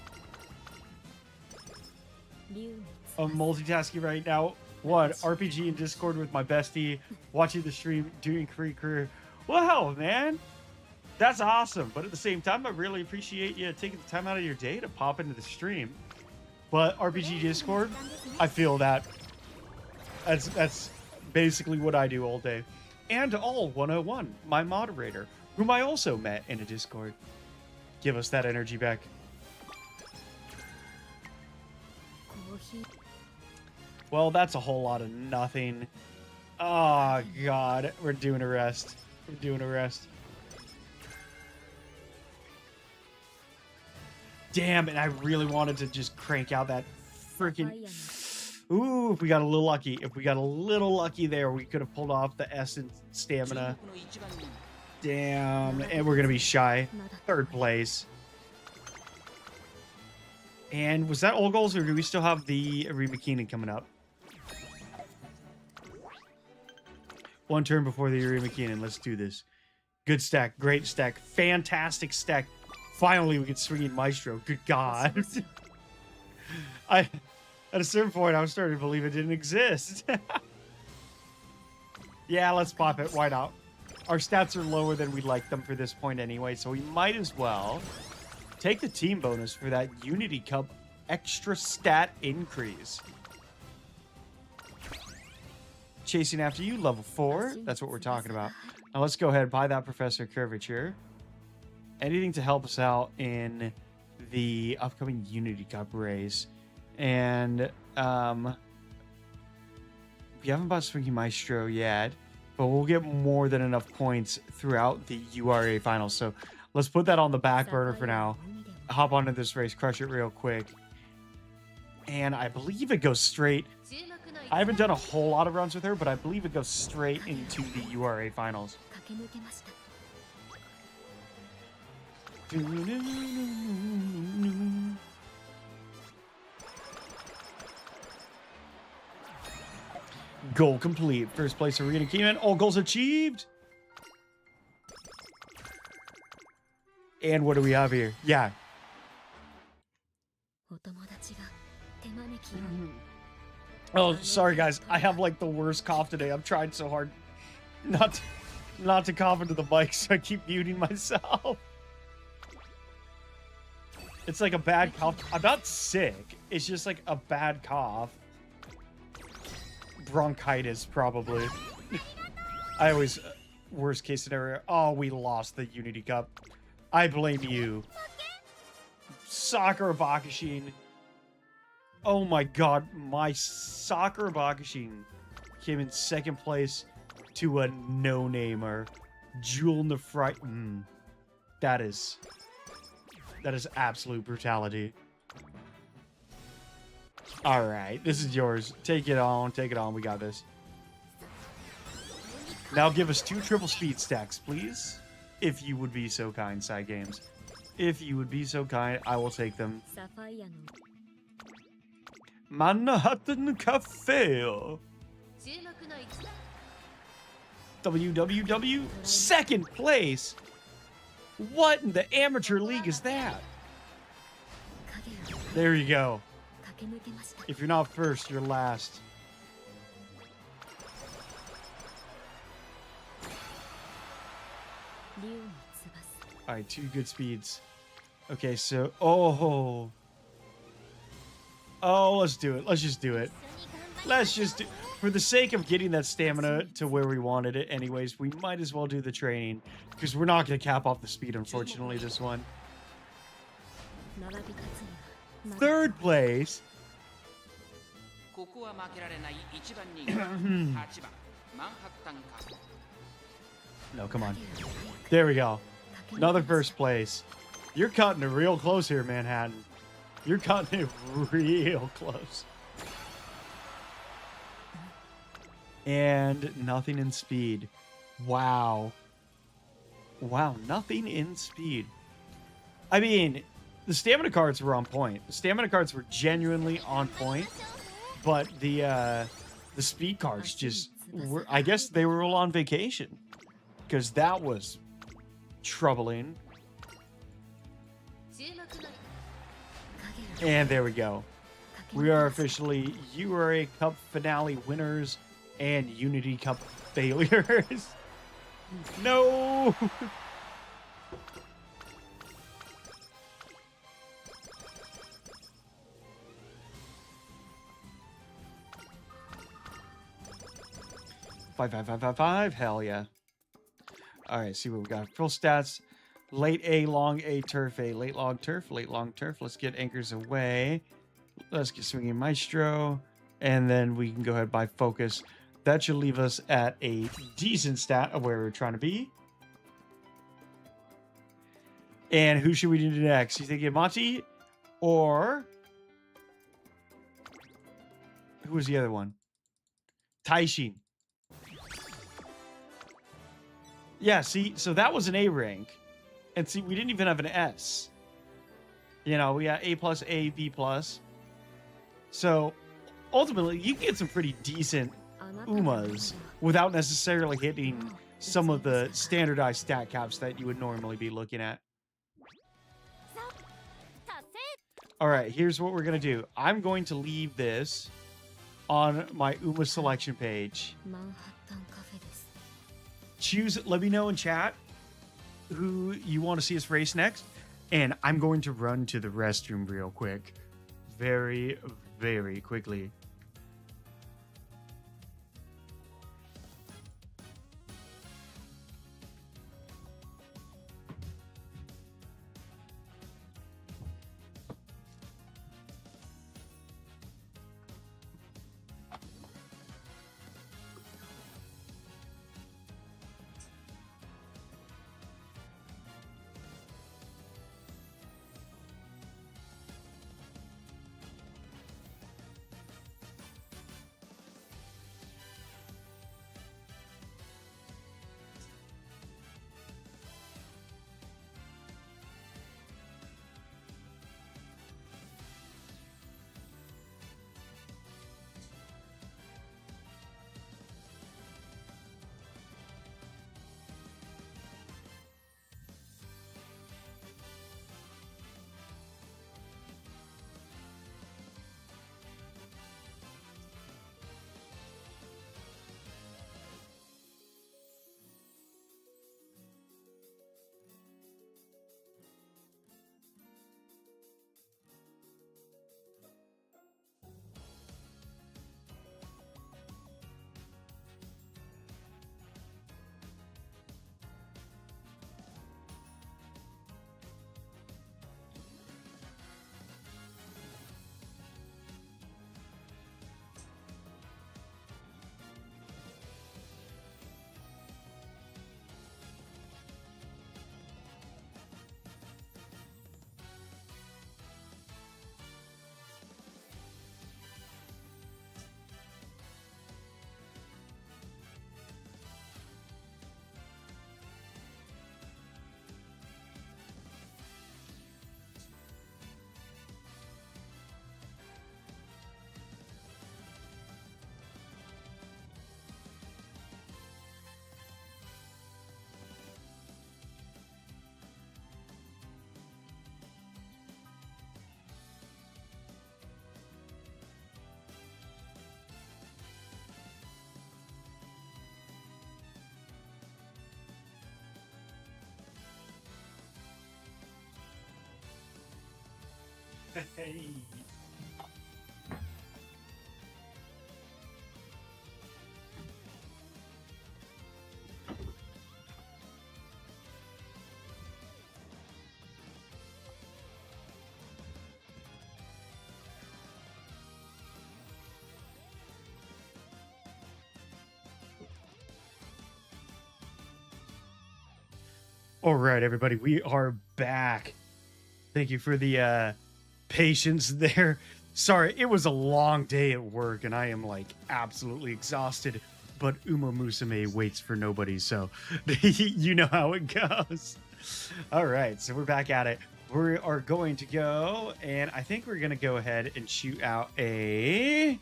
I'm multitasking right now. What? RPG in Discord with my bestie, watching the stream, doing career. Wow, man. That's awesome. But at the same time, I really appreciate you taking the time out of your day to pop into the stream. But RPG Discord, I feel that. That's basically what I do all day. And all 101, my moderator, whom I also met in a Discord. Give us that energy back. Well, that's a whole lot of nothing. Oh, God. We're doing a rest. We're doing a rest. Damn, and I really wanted to just crank out that freaking... Ooh, if we got a little lucky. If we got a little lucky there, we could have pulled off the Essence Stamina. Damn, and we're going to be shy. 3rd place. And was that all goals, or do we still have the Arima Keenan coming up? 1 turn before the Arima Keenan. Let's do this. Good stack. Great stack. Fantastic stack. Finally, we get swinging Maestro. Good God. At a certain point, I was starting to believe it didn't exist. Yeah, let's pop it. Why not? Our stats are lower than we'd like them for this point anyway, so we might as well take the team bonus for that Unity Cup extra stat increase. Chasing after you, level 4. That's what we're talking about. Now let's go ahead and buy that Professor Curvature. Anything to help us out in the upcoming Unity Cup race. And we haven't bought Swinky Maestro yet, but we'll get more than enough points throughout the URA finals. So let's put that on the back burner for now. Hop onto this race, crush it real quick. And I believe it goes straight. I haven't done a whole lot of runs with her, but I believe it goes straight into the URA finals. Goal complete. First place Arena Keenan. All goals achieved. And what do we have here? Yeah. Oh, sorry guys. I have like the worst cough today. I'm trying so hard not to cough into the mic, so I keep muting myself. It's like a bad cough. I'm not sick. It's just like a bad cough. Bronchitis, probably. I always... worst case scenario. Oh, we lost the Unity Cup. I blame you. Sakura Bakashin. Oh my god. My Sakura Bakashin came in 2nd place to a no-namer. Jewel Nefri... That is absolute brutality. Alright, this is yours. Take it on, take it on. We got this. Now give us 2 triple speed stacks, please. If you would be so kind, Side Games. If you would be so kind, I will take them. Manhattan Cafe. WWW 2nd place. What in the amateur league is that? There you go. If you're not first, you're last. Alright, 2 good speeds. Okay, so... Oh, let's do it. Let's just do it. Let's just do... For the sake of getting that stamina to where we wanted it anyways, we might as well do the training. Because we're not going to cap off the speed, unfortunately, this one. 3rd place. No, come on. There we go. Another first place. You're cutting it real close here, Manhattan. You're cutting it real close. And nothing in speed. Wow. Wow, nothing in speed. I mean, the stamina cards were on point. The stamina cards were genuinely on point. But the speed cards just were, I guess they were all on vacation. Because that was troubling. And there we go. We are officially URA Cup finale winners and Unity Cup failures. No! Five. Hell yeah. Alright, see what we got. Full stats. Late A, long A, turf A. Late long turf, late long turf. Let's get anchors away. Let's get swinging maestro. And then we can go ahead and buy focus. That should leave us at a decent stat of where we're trying to be. And who should we do next? You think Monty? Or who was the other one? Taishin. Yeah, see, so that was an A rank. And see, we didn't even have an S. You know, we got A+, A, B+. So, ultimately, you can get some pretty decent Umas without necessarily hitting some of the standardized stat caps that you would normally be looking at. Alright, here's what we're going to do. I'm going to leave this on my Uma selection page. Choose, let me know in chat who you want to see us race next, and I'm going to run to the restroom real quick. Very, very quickly. Hey. All right, everybody, we are back. Thank you for the patience there. Sorry, it was a long day at work, and I am like absolutely exhausted. But Uma Musume waits for nobody, so you know how it goes. All right, so we're back at it. We are going to go, and I think we're gonna go ahead and shoot out a.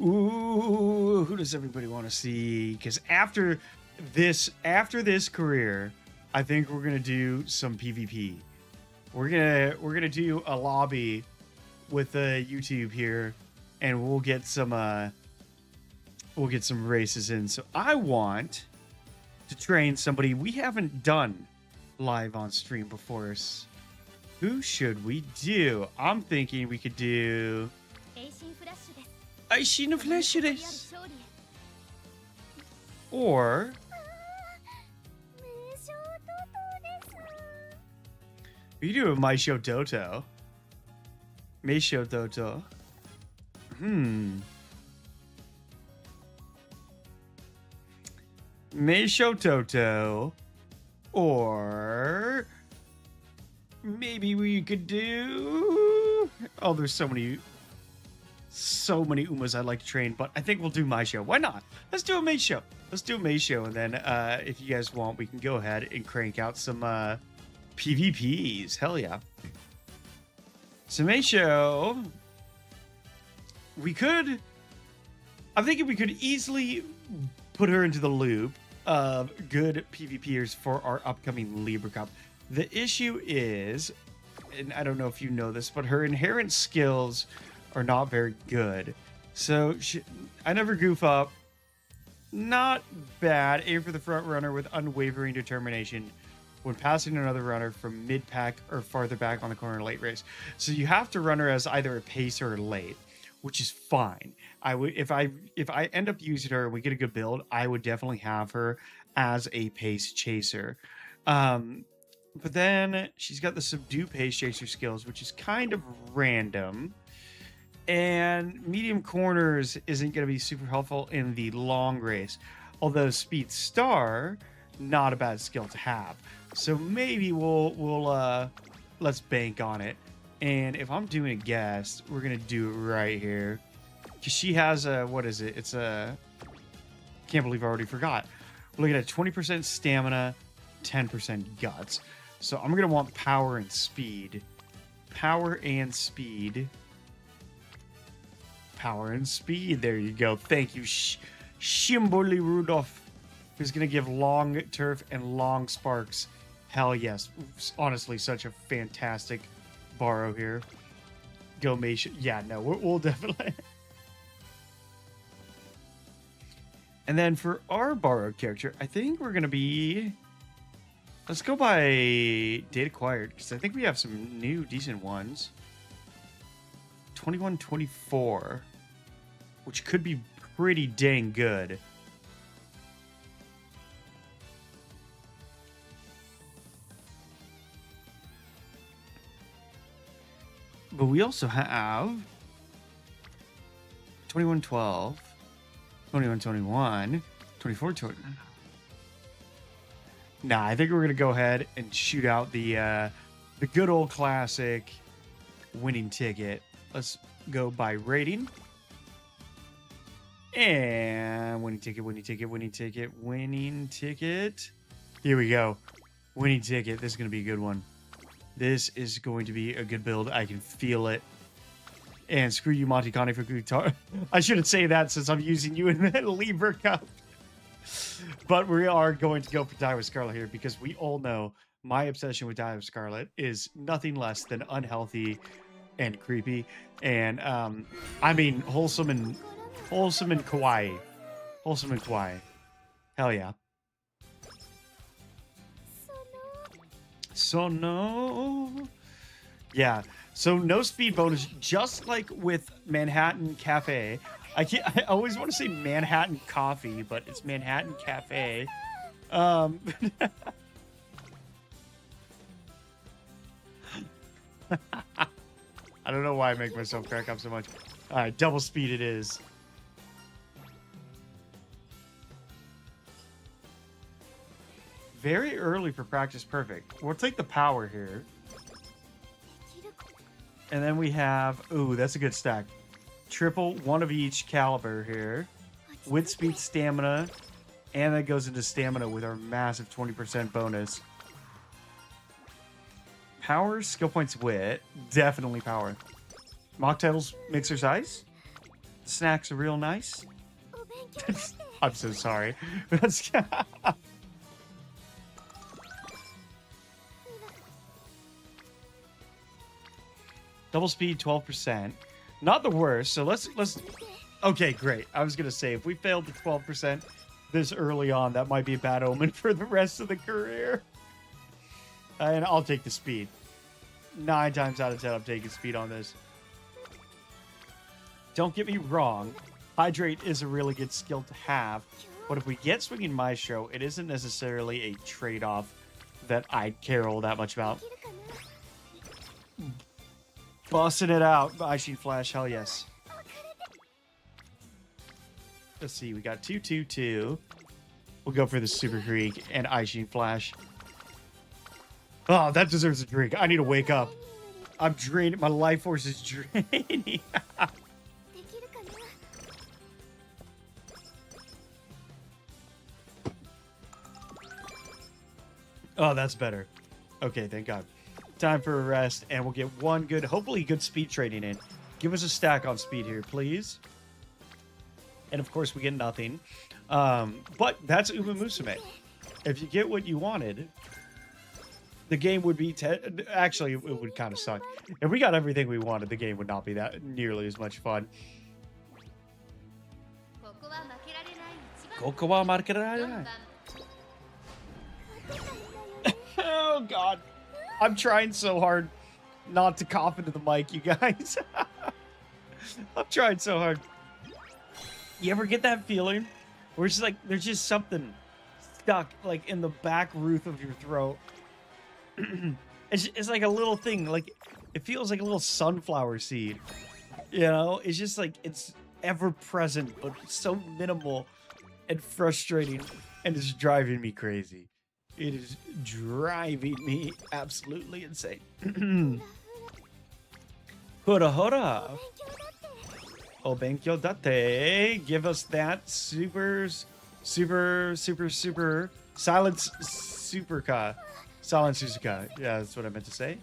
Ooh, who does everybody want to see? Because after this career, I think we're gonna do some PvP. We're gonna do a lobby with YouTube here, and we'll get some races in. So I want to train somebody we haven't done live on stream before us. Who should we do? I'm thinking we could do Aishin Flash this. Or we do a Meisho Doto. Meisho Doto. Meisho Toto. Or maybe we could do. Oh, there's so many Umas I'd like to train, but I think we'll do Meisho. Why not? Let's do a Meisho. Let's do a Meisho, and then if you guys want, we can go ahead and crank out some PvPs. Hell yeah. So Meisho, I'm thinking we could easily put her into the loop of good PvPers for our upcoming Libra Cup. The issue is, and I don't know if you know this, but her inherent skills are not very good. So I never goof up. Not bad. Aim for the front runner with unwavering determination when passing another runner from mid-pack or farther back on the corner late race. So you have to run her as either a pacer or late, which is fine. I would if I end up using her and we get a good build, I would definitely have her as a pace chaser. But then she's got the subdue pace chaser skills, which is kind of random. And medium corners isn't going to be super helpful in the long race. Although Speed Star, not a bad skill to have. So maybe we'll let's bank on it. And if I'm doing a guess, we're going to do it right here. Because she has a, what is it? It's a, can't believe I already forgot. We're looking at 20% stamina, 10% guts. So I'm going to want power and speed. Power and speed. Power and speed. There you go. Thank you, Shimbolly Rudolph, who's going to give long turf and long sparks. Hell yes. Honestly, such a fantastic borrow here. Go Meisho. Yeah, no, we'll definitely. And then for our borrowed character, I think we're going to be... Let's go by date acquired, because I think we have some new decent ones. 2124, which could be pretty dang good. But we also have 2112, 2121, 2420. Nah, I think we're gonna go ahead and shoot out the good old classic winning ticket. Let's go by rating. And winning ticket, winning ticket, winning ticket, winning ticket. Here we go. Winning ticket. This is going to be a good one. This is going to be a good build. I can feel it. And screw you, Monte Connie, for guitar. I shouldn't say that since I'm using you in the Libra Cup. But we are going to go for Die with Scarlet here because we all know my obsession with Die with Scarlet is nothing less than unhealthy and creepy, and I mean wholesome and kawaii. Wholesome and kawaii. Hell yeah. So no. Yeah. So no speed bonus, just like with Manhattan Cafe. I always want to say Manhattan Coffee, but it's Manhattan Cafe. I don't know why I make myself crack up so much. All right, double speed it is. Very early for practice perfect. We'll take the power here. And then we have, ooh, that's a good stack. Triple one of each caliber here. Wit, speed, stamina. And that goes into stamina with our massive 20% bonus. Power, skill points, wit. Definitely power. Mocktails, mixer size. Snacks are real nice. I'm so sorry. Double speed, 12%. Not the worst. So let's. Okay, great. I was gonna say if we failed the 12% this early on, that might be a bad omen for the rest of the career. And I'll take the speed. 9 times out of 10, I'm taking speed on this. Don't get me wrong. Hydrate is a really good skill to have. But if we get Swinging Maestro, it isn't necessarily a trade-off that I'd care all that much about. Busting it out. Aishin Flash, hell yes. Let's see, we got 2-2-2. We'll go for the Super Creek and Aishin Flash. Oh, that deserves a drink. I need to wake up. I'm drained. My life force is draining. Oh, that's better. Okay, thank God. Time for a rest, and we'll get one good, hopefully good speed training in. Give us a stack on speed here, please. And of course, we get nothing. But that's Uma Musume. If you get what you wanted, the game would be... Actually, it would kind of suck. If we got everything we wanted, the game would not be that nearly as much fun. Oh, God. I'm trying so hard not to cough into the mic, you guys. I'm trying so hard. You ever get that feeling where it's like there's just something stuck like in the back roof of your throat? It's like a little thing, like it feels like a little sunflower seed. You know, it's just like it's ever present but so minimal and frustrating, and it's driving me crazy. It is driving me absolutely insane. Hoda hoda. Obenkyo date. Give us that super silence superka. Silence Suzuka. Yeah, that's what I meant to say.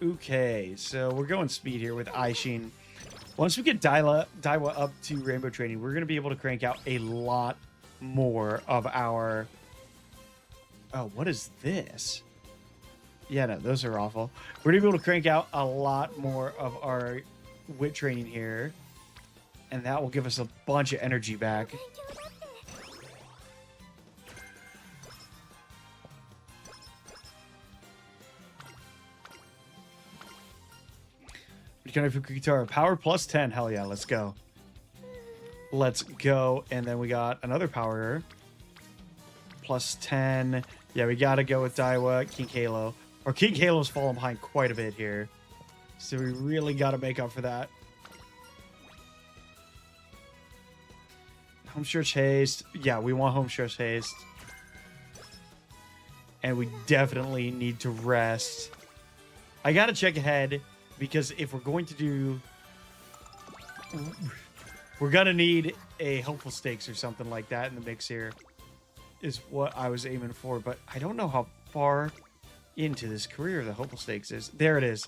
Okay, so we're going speed here with Aishin. Once we get Daiwa up to Rainbow Training, we're going to be able to crank out a lot more of our... Oh, what is this? Yeah, no, those are awful. We're going to be able to crank out a lot more of our wit training here. And that will give us a bunch of energy back. Guitar power plus 10. Hell yeah, let's go. Let's go. And then we got another power plus 10. Yeah, we gotta go with Daiwa, King Halo. Or King Halo's fallen behind quite a bit here, so we really gotta make up for that. Home stretch haste. Yeah, we want home stretch haste. And we definitely need to rest. I gotta check ahead, because if we're going to do... We're gonna need a Hopeful Stakes or something like that in the mix here, is what I was aiming for. But I don't know how far into this career the Hopeful Stakes is. There it is.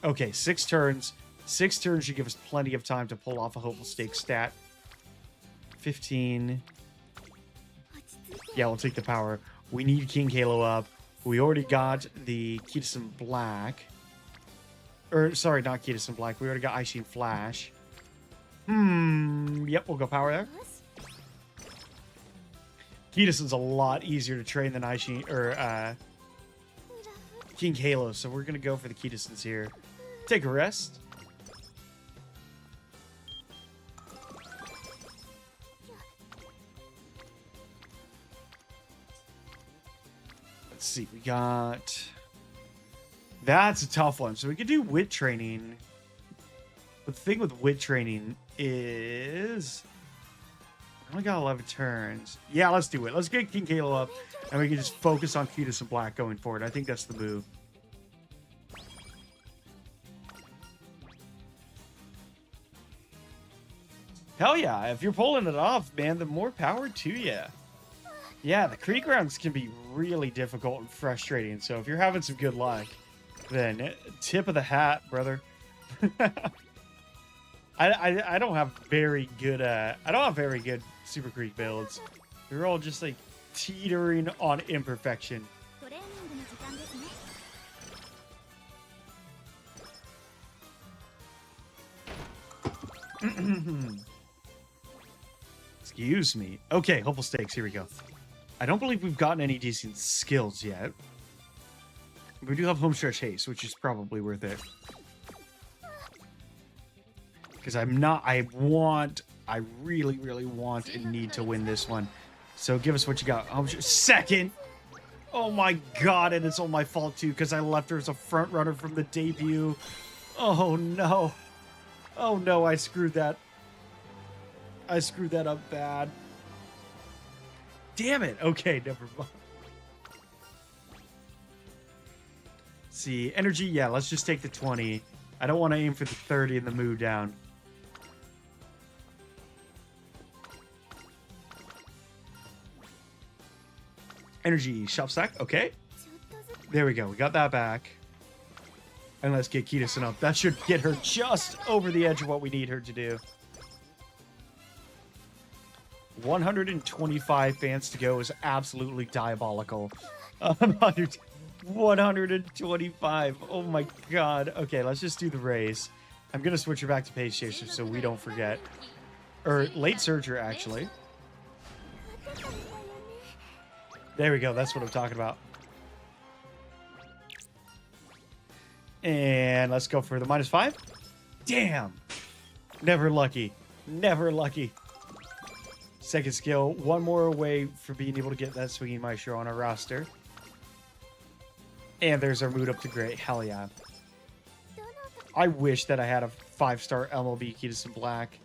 Okay, 6 turns. 6 turns should give us plenty of time to pull off a Hopeful Stakes stat. 15. Yeah, we'll take the power. We need King Halo up. We already got the Kitasen Black. Or, sorry, not Kitasen Black. We already got Aishin Flash. Yep, we'll go power there. Kitasen's a lot easier to train than Aishin, or, King Halo, so we're gonna go for the Kitasens here. Take a rest. Let's see, we got... That's a tough one. So we could do wit training. But the thing with wit training is... Only got 11 turns. Yeah, let's do it. Let's get King Kalo up, and we can just focus on Cutis and Black going forward. I think that's the move. Hell yeah. If you're pulling it off, man, the more power to you. Yeah, the creek rounds can be really difficult and frustrating. So if you're having some good luck, then tip of the hat, brother. I don't have very good Super Creek builds. They're all just like teetering on imperfection. Excuse me. Okay, hopeful stakes. Here we go. I don't believe we've gotten any decent skills yet. We do have homestretch haste, which is probably worth it. Because I really, really want and need to win this one. So give us what you got. Second! Oh my god, and it's all my fault too, because I left her as a front runner from the debut. Oh no. Oh no, I screwed that. I screwed that up bad. Damn it. Okay, never mind. See, energy, yeah, let's just take the 20. I don't want to aim for the 30 and the move down. Energy, shop stack, okay. There we go, we got that back. And let's get Kitasen up. That should get her just over the edge of what we need her to do. 125 fans to go is absolutely diabolical. 125. Oh my god. Okay, let's just do the race. I'm going to switch her back to Pace Chaser so we don't forget. Or Late Surger, actually. There we go. That's what I'm talking about. And let's go for the -5. Damn. Never lucky. Never lucky. Second skill, one more away from being able to get that Swinging Maestro on our roster. And there's our mood up to great. Hell yeah. I wish that I had a 5-star MLB Kitasen Black.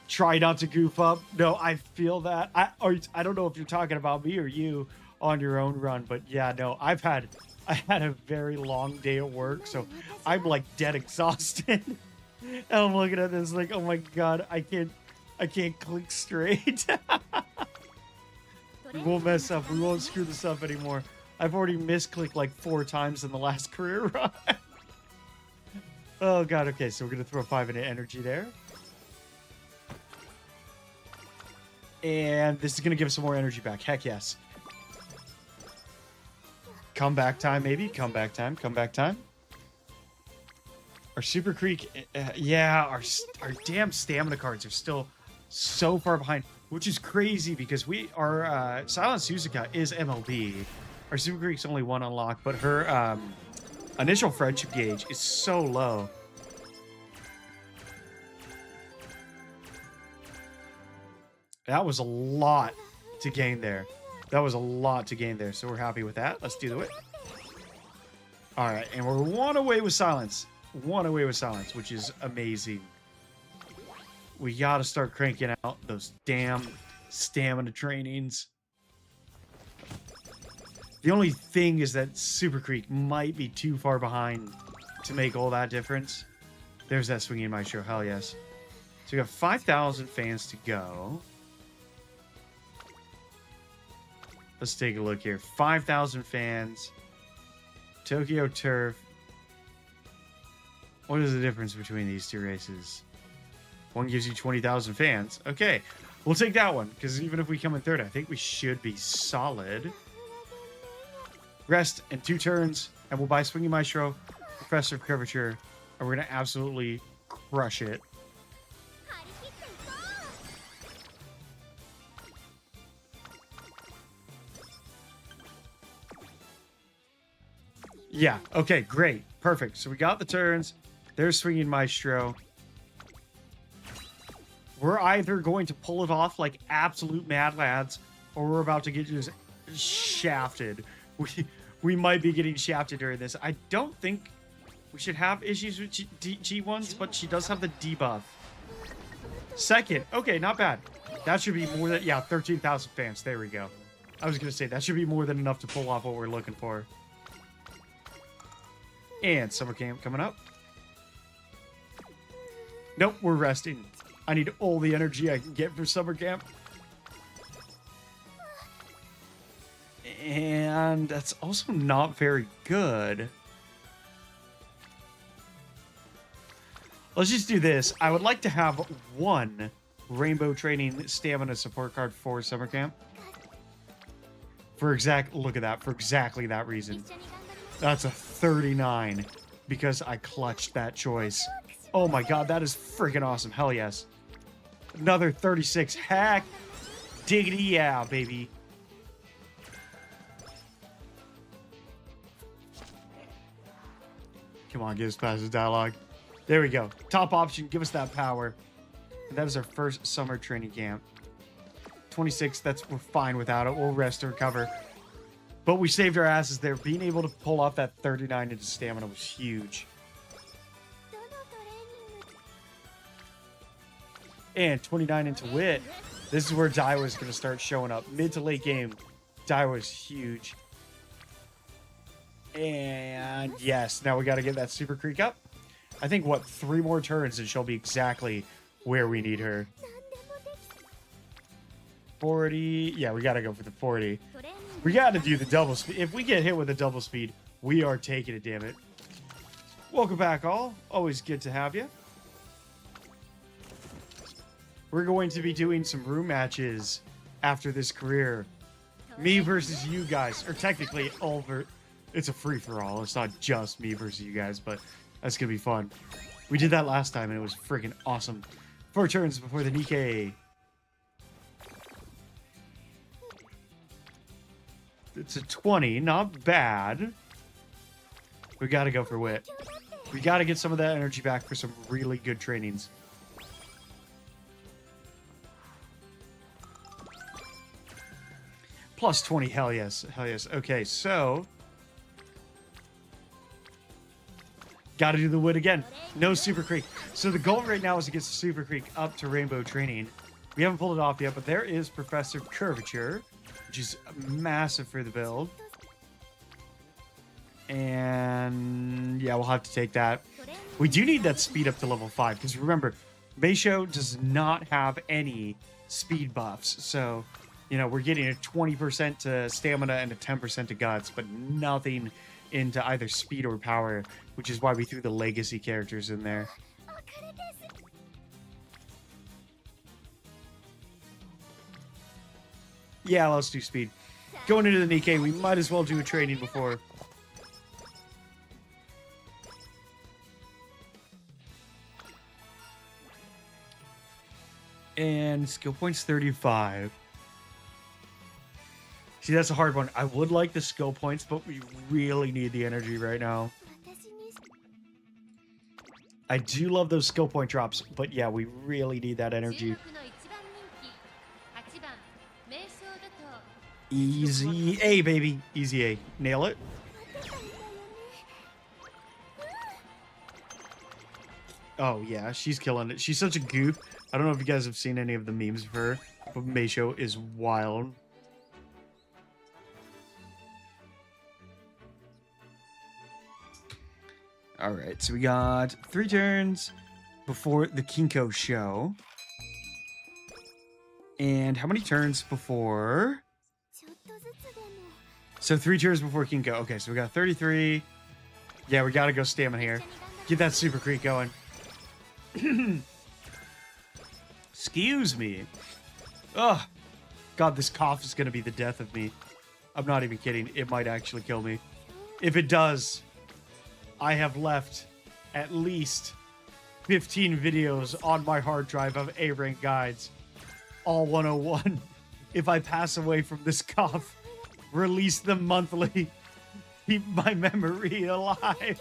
Try not to goof up. No, I feel that. I don't know if you're talking about me or you on your own run, but yeah, no, I had a very long day at work, so I'm like dead exhausted. And I'm looking at this like, oh my god, I can't click straight. We won't mess up. We won't screw this up anymore. I've already misclicked like 4 times in the last career run. Oh god, okay, so we're gonna throw 5 into energy there. And this is gonna give us some more energy back. Heck yes. Comeback time, maybe. Comeback time. Comeback time. Our Super Creek, yeah, our damn stamina cards are still so far behind, which is crazy because our Silent Suzuka is MLB. Our Super Creek's only 1 unlock, but her initial friendship gauge is so low. That was a lot to gain there. That was a lot to gain there, so we're happy with that. Let's do it. All right, and we're 1 away with silence. 1 away with silence, which is amazing. We gotta start cranking out those damn stamina trainings. The only thing is that Super Creek might be too far behind to make all that difference. There's that Swinging Maestro, hell yes. So we got 5,000 fans to go. Let's take a look here. 5,000 fans. Tokyo Turf. What is the difference between these 2 races? One gives you 20,000 fans. Okay, we'll take that one, because even if we come in 3rd, I think we should be solid. Rest in 2 turns, and we'll buy Swinging Maestro, Professor of Curvature, and we're going to absolutely crush it. Yeah, okay, great. Perfect. So we got the turns. There's Swinging Maestro. We're either going to pull it off like absolute mad lads, or we're about to get just shafted. We might be getting shafted during this. I don't think We should have issues with G1s, but she does have the debuff. Second. Okay, not bad. That should be more than... Yeah, 13,000 fans. There we go. I was going to say, that should be more than enough to pull off what we're looking for. And summer camp coming up. Nope, we're resting. I need all the energy I can get for summer camp. And that's also not very good. Let's just do this. I would like to have one Rainbow Training Stamina support card for summer camp. For look at that, for exactly that reason. That's a 39 because I clutched that choice. Oh my god, that is freaking awesome. Hell yes. Another 36. Heck. Diggity yeah, baby. Come on, give us passive dialogue. There we go. Top option, give us that power. And that is our first summer training camp. 26, we're fine without it. We'll rest and recover. But we saved our asses there. Being able to pull off that 39 into stamina was huge. And 29 into wit. This is where Daiwa is going to start showing up. Mid to late game, Daiwa is huge. And yes, now we got to get that super creek up. I think, what, 3 more turns and she'll be exactly where we need her. 40. Yeah, we got to go for the 40. We got to do the double speed. If we get hit with a double speed, we are taking it, damn it. Welcome back, all. Always good to have you. We're going to be doing some room matches after this career. Me versus you guys. Or technically, it's a free-for-all. It's not just me versus you guys, but that's going to be fun. We did that last time, and it was freaking awesome. 4 turns before the Nikkei. It's a 20. Not bad. We got to go for wit. We got to get some of that energy back for some really good trainings. Plus 20. Hell yes. Hell yes. Okay, so... got to do the wit again. No Super Creek. So the goal right now is to get the Super Creek up to Rainbow Training. We haven't pulled it off yet, but there is Professor Curvature, which is massive for the build. And yeah, we'll have to take that. We do need that speed up to level 5, because remember, Meisho does not have any speed buffs. So, you know, we're getting a 20% to stamina and a 10% to guts, but nothing into either speed or power, which is why we threw the legacy characters in there. Yeah, let's do speed. Going into the Nikkei, we might as well do a training before. And skill points 35. See, that's a hard one. I would like the skill points, but we really need the energy right now. I do love those skill point drops, but yeah, we really need that energy. Easy A, baby. Easy A. Nail it. Oh, yeah, she's killing it. She's such a goof. I don't know if you guys have seen any of the memes of her, but Meisho is wild. All right, so we got 3 turns before the Kinko show. And how many turns before? So 3 turns before Kinko. Okay, so we got 33. Yeah, we got to go stamina here. Get that Super Creek going. Excuse me. Oh, God, this cough is going to be the death of me. I'm not even kidding. It might actually kill me. If it does, I have left at least 15 videos on my hard drive of A-rank guides. All 101. If I pass away from this cough, release them monthly. Keep my memory alive.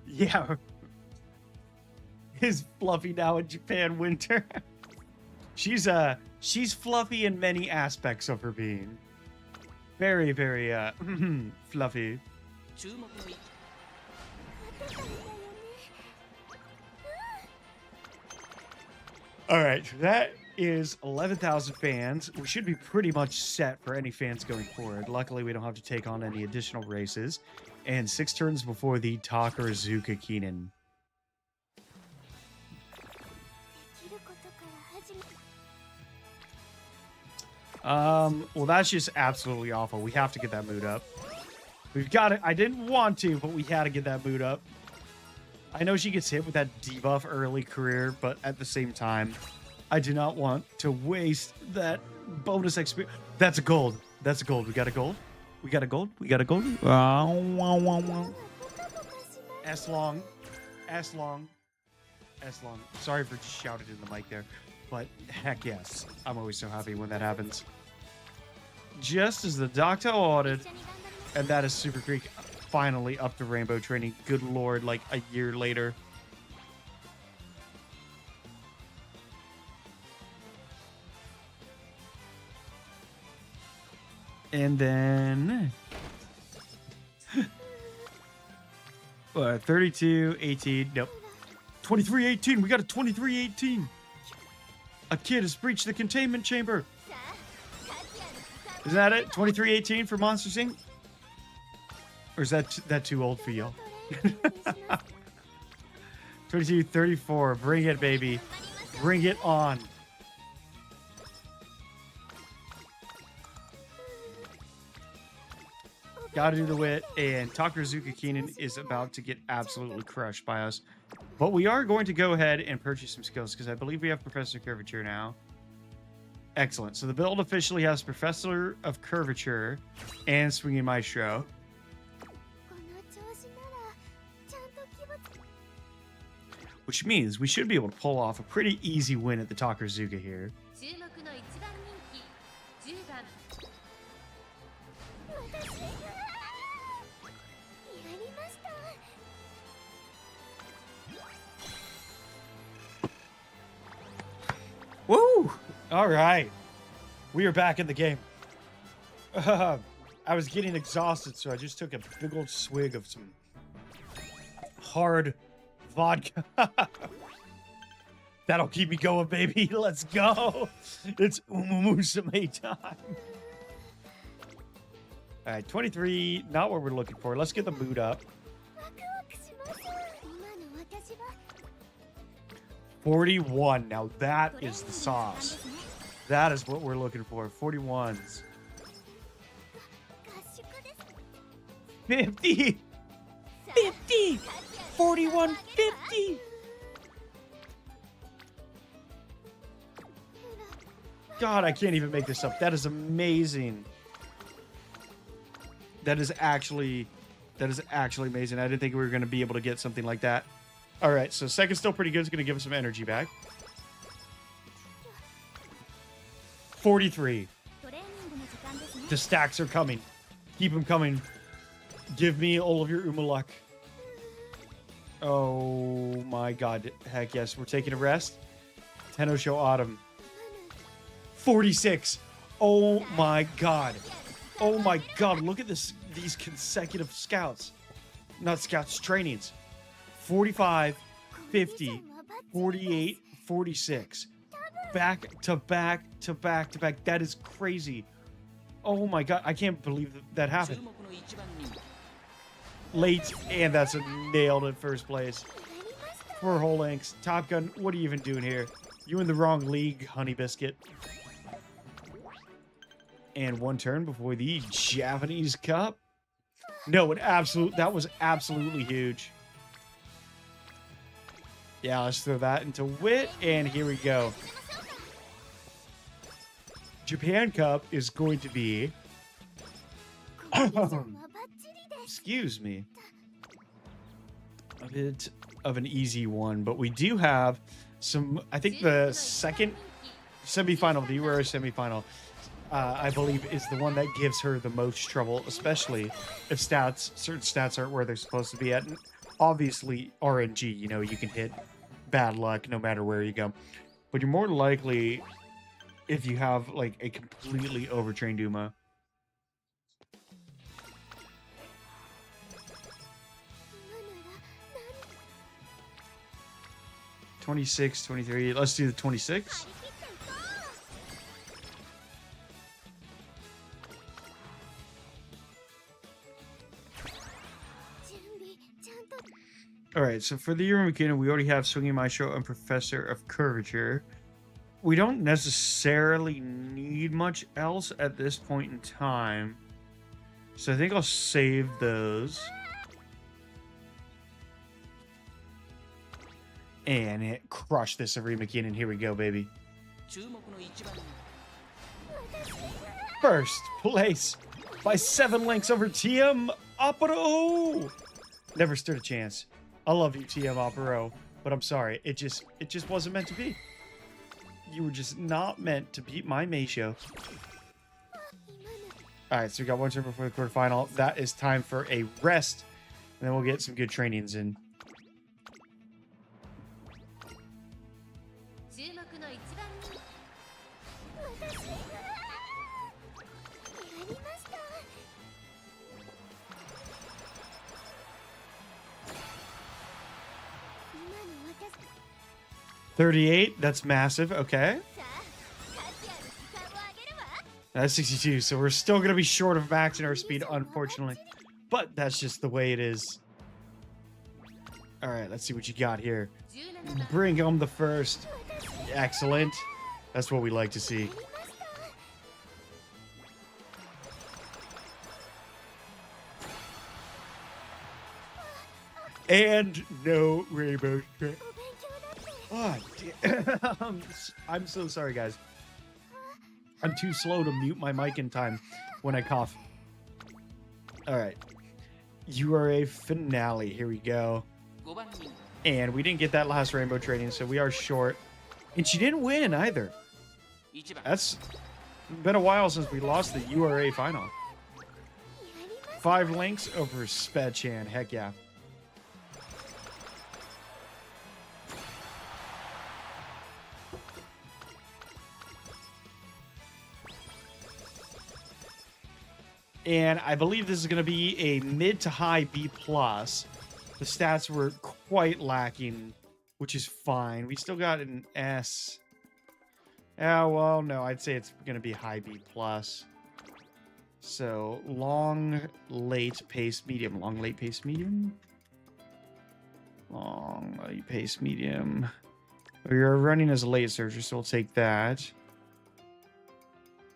Yeah. Is Fluffy now in Japan winter? She's fluffy in many aspects of her being. Very, very fluffy. All right, that is 11,000 fans. We should be pretty much set for any fans going forward. Luckily, we don't have to take on any additional races. And 6 turns before the Takarazuka Keenan. Well, that's just absolutely awful. We have to get that mood up. We've got it. I didn't want to, but we had to get that mood up. I know she gets hit with that debuff early career, but at the same time, I do not want to waste that bonus experience. That's a gold. That's a gold. We got a gold. We got a gold. We got a gold. S long. S long. S long. Sorry for just shouting in the mic there, but heck yes. I'm always so happy when that happens. Just as the doctor ordered, and that is Super Creek finally up to rainbow training. Good lord, like a year later. And then 32-18. Nope. 23-18. We got a 23-18. A kid has breached the containment chamber. Is that it? 23-18 for Monsters Inc? Or is that too old for you? 22-34. Bring it, baby. Bring it on. Gotta do the wit, and Takarazuka Keenan is about to get absolutely crushed by us. But we are going to go ahead and purchase some skills, because I believe we have Professor Curvature now. Excellent. So the build officially has Professor of Curvature and Swinging Maestro. Which means we should be able to pull off a pretty easy win at the Takarazuka here. Woo! All right. We are back in the game. I was getting exhausted, so I just took a big old swig of some hard vodka. That'll keep me going, baby. Let's go. It's Umumusame time. All right, 23. Not what we're looking for. Let's get the mood up. 41. Now that is the sauce. That is what we're looking for. 41s. 50. 50. 41. 50. God, I can't even make this up. That is amazing. That is actually amazing. I didn't think we were going to be able to get something like that. All right, so second's still pretty good. It's going to give us some energy back. 43. The stacks are coming. Keep them coming. Give me all of your Umaluk. Oh my god. Heck yes. We're taking a rest. Tenno Show Autumn. 46. Oh my god. Oh my god. Look at this. These consecutive scouts. Not scouts, trainings. 45, 50, 48, 46. Back to back to back to back. That is crazy. Oh my god. I can't believe that happened. Late, and that's a nailed in first place. For whole links. Top Gun, what are you even doing here? You in the wrong league, Honey Biscuit. And one turn before the Japanese Cup. No, that was absolutely huge. Yeah, let's throw that into wit, and here we go. Japan Cup is going to be... excuse me. A bit of an easy one, but we do have some... I think the second semifinal, the UR semifinal, I believe is the one that gives her the most trouble, especially if certain stats aren't where they're supposed to be at. And obviously, RNG, you know, you can hit bad luck no matter where you go. But you're more likely if you have like a completely overtrained Uma. $26, $23. Let's do the 26. All right, so for the Euro McKinnon, we already have Swinging Maestro and Professor of Curvature. We don't necessarily need much else at this point in time. So I think I'll save those. And it crushed this Arena McKinnon. Here we go, baby. First place by 7 lengths over TM Opero. Never stood a chance. I love you, TM Opero, but I'm sorry. It just wasn't meant to be. You were just not meant to beat my Meisho. All right, so we got one turn before the quarterfinal. That is time for a rest, and then we'll get some good trainings in. $38, that's massive. Okay. That's 62, so we're still going to be short of maxing our speed, unfortunately. But that's just the way it is. All right, let's see what you got here. Bring home the first. Excellent. That's what we like to see. And no rainbow strip. Oh, damn. I'm so sorry, guys. I'm too slow to mute my mic in time when I cough. All right. URA finale. Here we go. And we didn't get that last rainbow training, so we are short. And she didn't win either. That's been a while since we lost the URA final. 5 links over Sped-chan. Heck yeah. And I believe this is going to be a mid to high B+. The stats were quite lacking, which is fine. We still got an S. Yeah, well, no, I'd say it's going to be high B+. So, long, late, pace, medium. Long, late, pace, medium. Long, late, pace, medium. We are running as a late searcher, so we'll take that.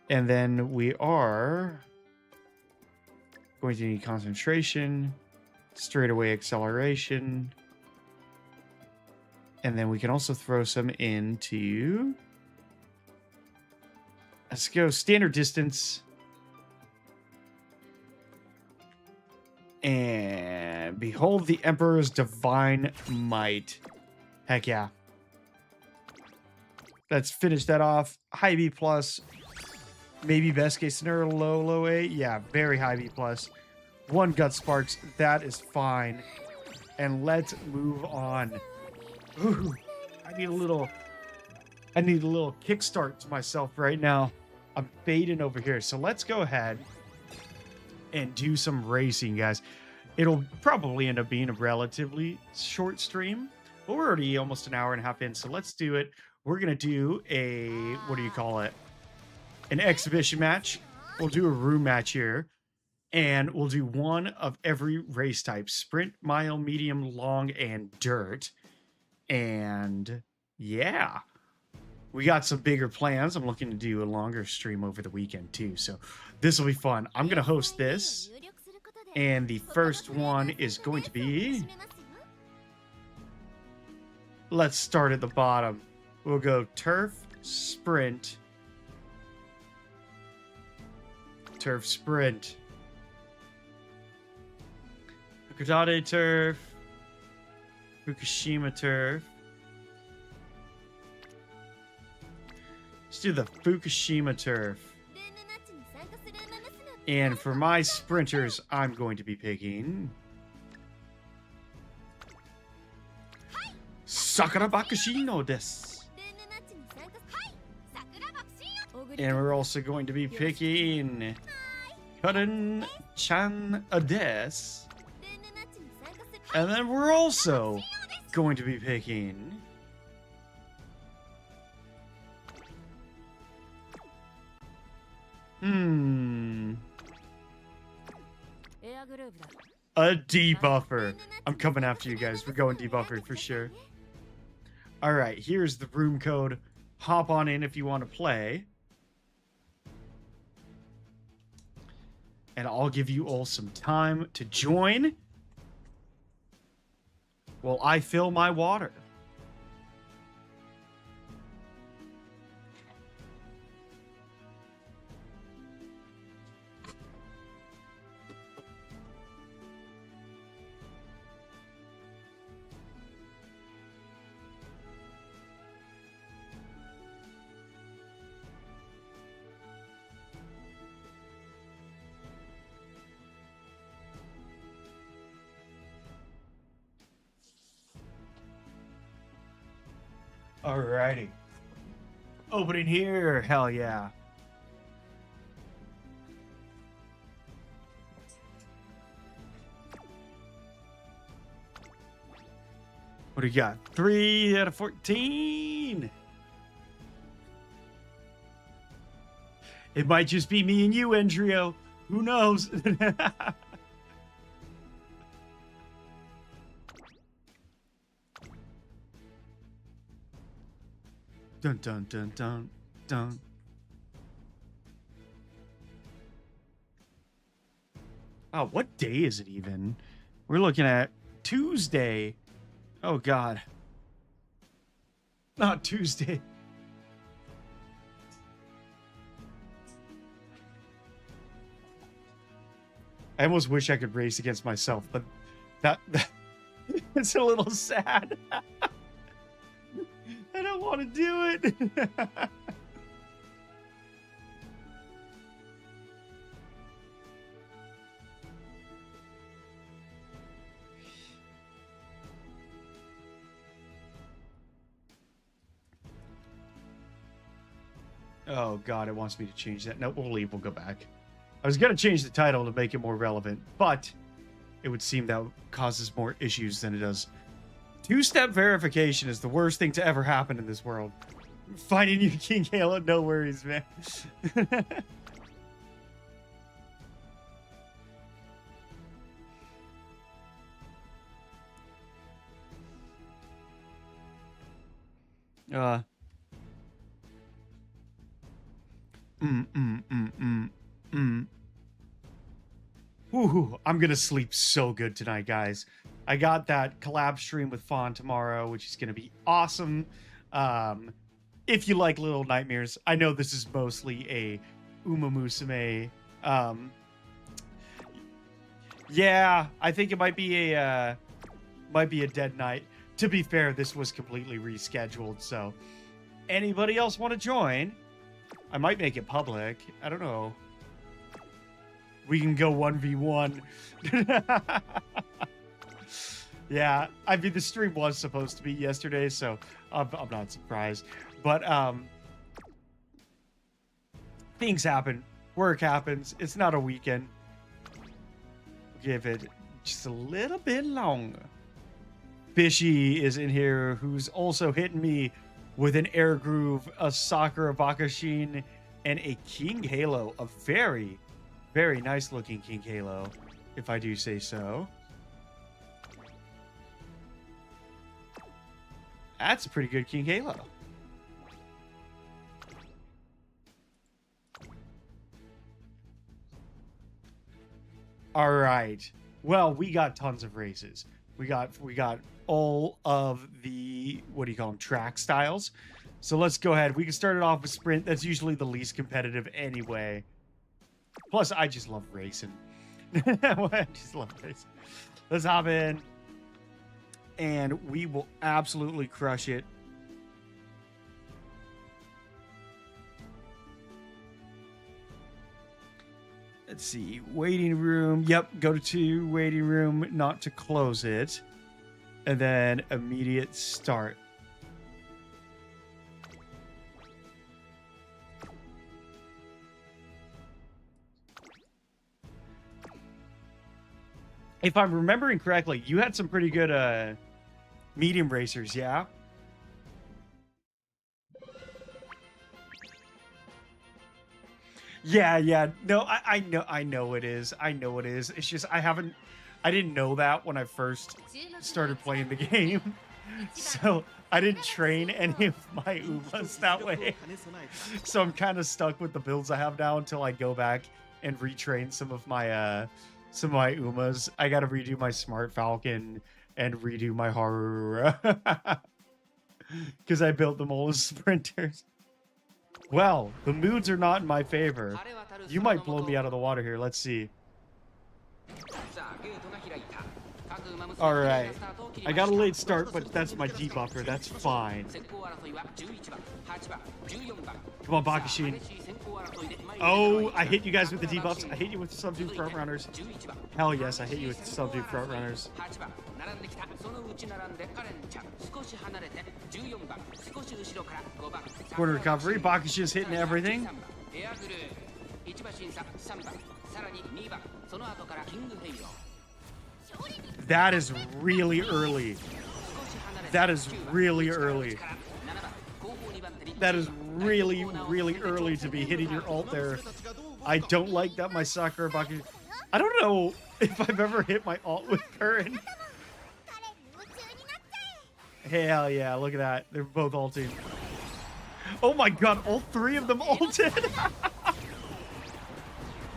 And then we are going to need concentration, straightaway acceleration, and then we can also throw some into, let's go standard distance, and behold the Emperor's divine might. Heck yeah. Let's finish that off. High B+. Maybe best case scenario, low A. Yeah, very high B+. 1 gut sparks. That is fine. And let's move on. Ooh, I need a little kickstart to myself right now. I'm fading over here. So let's go ahead and do some racing, guys. It'll probably end up being a relatively short stream, but we're already almost an hour and a half in. So let's do it. We're going to do a, what do you call it? An exhibition match. We'll do a room match here, and we'll do one of every race type: sprint, mile, medium, long, and dirt. And yeah, we got some bigger plans. I'm looking to do a longer stream over the weekend too, so this will be fun. I'm gonna host this, and the first one is going to be, let's start at the bottom. We'll go turf, sprint, turf, sprint, Fukudade turf, Fukushima turf. Let's do the Fukushima turf. And for my sprinters, I'm going to be picking Sakura Bakushino desu. And we're also going to be picking Kuden-chan Ades. And then we're also going to be picking a debuffer. I'm coming after you guys. We're going debuffer for sure. All right, here's the room code. Hop on in if you want to play. And I'll give you all some time to join while I fill my water. Alrighty. Opening here. Hell yeah. What do you got? 3 out of 14. It might just be me and you, Endrio. Who knows? Dun dun dun dun dun. Oh, what day is it even? We're looking at Tuesday. Oh God. Not Tuesday. I almost wish I could race against myself, but that it's a little sad. I don't want to do it. Oh God, it wants me to change that. No, we'll leave. We'll go back. I was going to change the title to make it more relevant, but it would seem that causes more issues than it does. Two-step verification is the worst thing to ever happen in this world. Finding you King Halo, no worries, man. Ooh, I'm gonna sleep so good tonight, guys. I got that collab stream with Fawn tomorrow, which is gonna be awesome. If you like Little Nightmares, I know this is mostly a Uma Musume. Yeah, I think it might be a dead night. To be fair, this was completely rescheduled, so anybody else want to join? I might make it public. I don't know. We can go 1v1. Yeah, I mean, the stream was supposed to be yesterday, so I'm not surprised. But things happen. Work happens. It's not a weekend. Give it just a little bit longer. Fishy is in here, who's also hitting me with an Air Groove, a Sakura Bakashin, and a King Halo. A very, very nice looking King Halo, if I do say so. That's a pretty good King Halo. All right. Well, we got tons of races. We got all of the, what do you call them, track styles. So let's go ahead. We can start it off with sprint. That's usually the least competitive anyway. Plus, I just love racing. I just love racing. Let's hop in. And we will absolutely crush it. Let's see. Waiting room. Yep. Go to waiting room, not to close it. And then immediate start. If I'm remembering correctly, you had some pretty good medium racers, yeah? Yeah. No, I know it is. I know it is. It's just I didn't know that when I first started playing the game. So I didn't train any of my Umas that way. So I'm kind of stuck with the builds I have now until I go back and retrain some of my Umas. I gotta redo my Smart Falcon and redo my Harura. Because I built them all as sprinters. Well, the moods are not in my favor. You might blow me out of the water here. Let's see. Alright. I got a late start, but that's my debuffer. That's fine. Come on, Bakashin. Oh, I hit you guys with the debuffs. I hit you with the subdue front runners. Hell yes, I hit you with the subdue front runners. Corner recovery. Bakashin's hitting everything. That is really early. That is really early. That is really, really early to be hitting your ult there. I don't like that my Sakura Bakashin... I don't know if I've ever hit my ult with Current. Hell yeah, look at that. They're both ulting. Oh my god, all three of them ulted!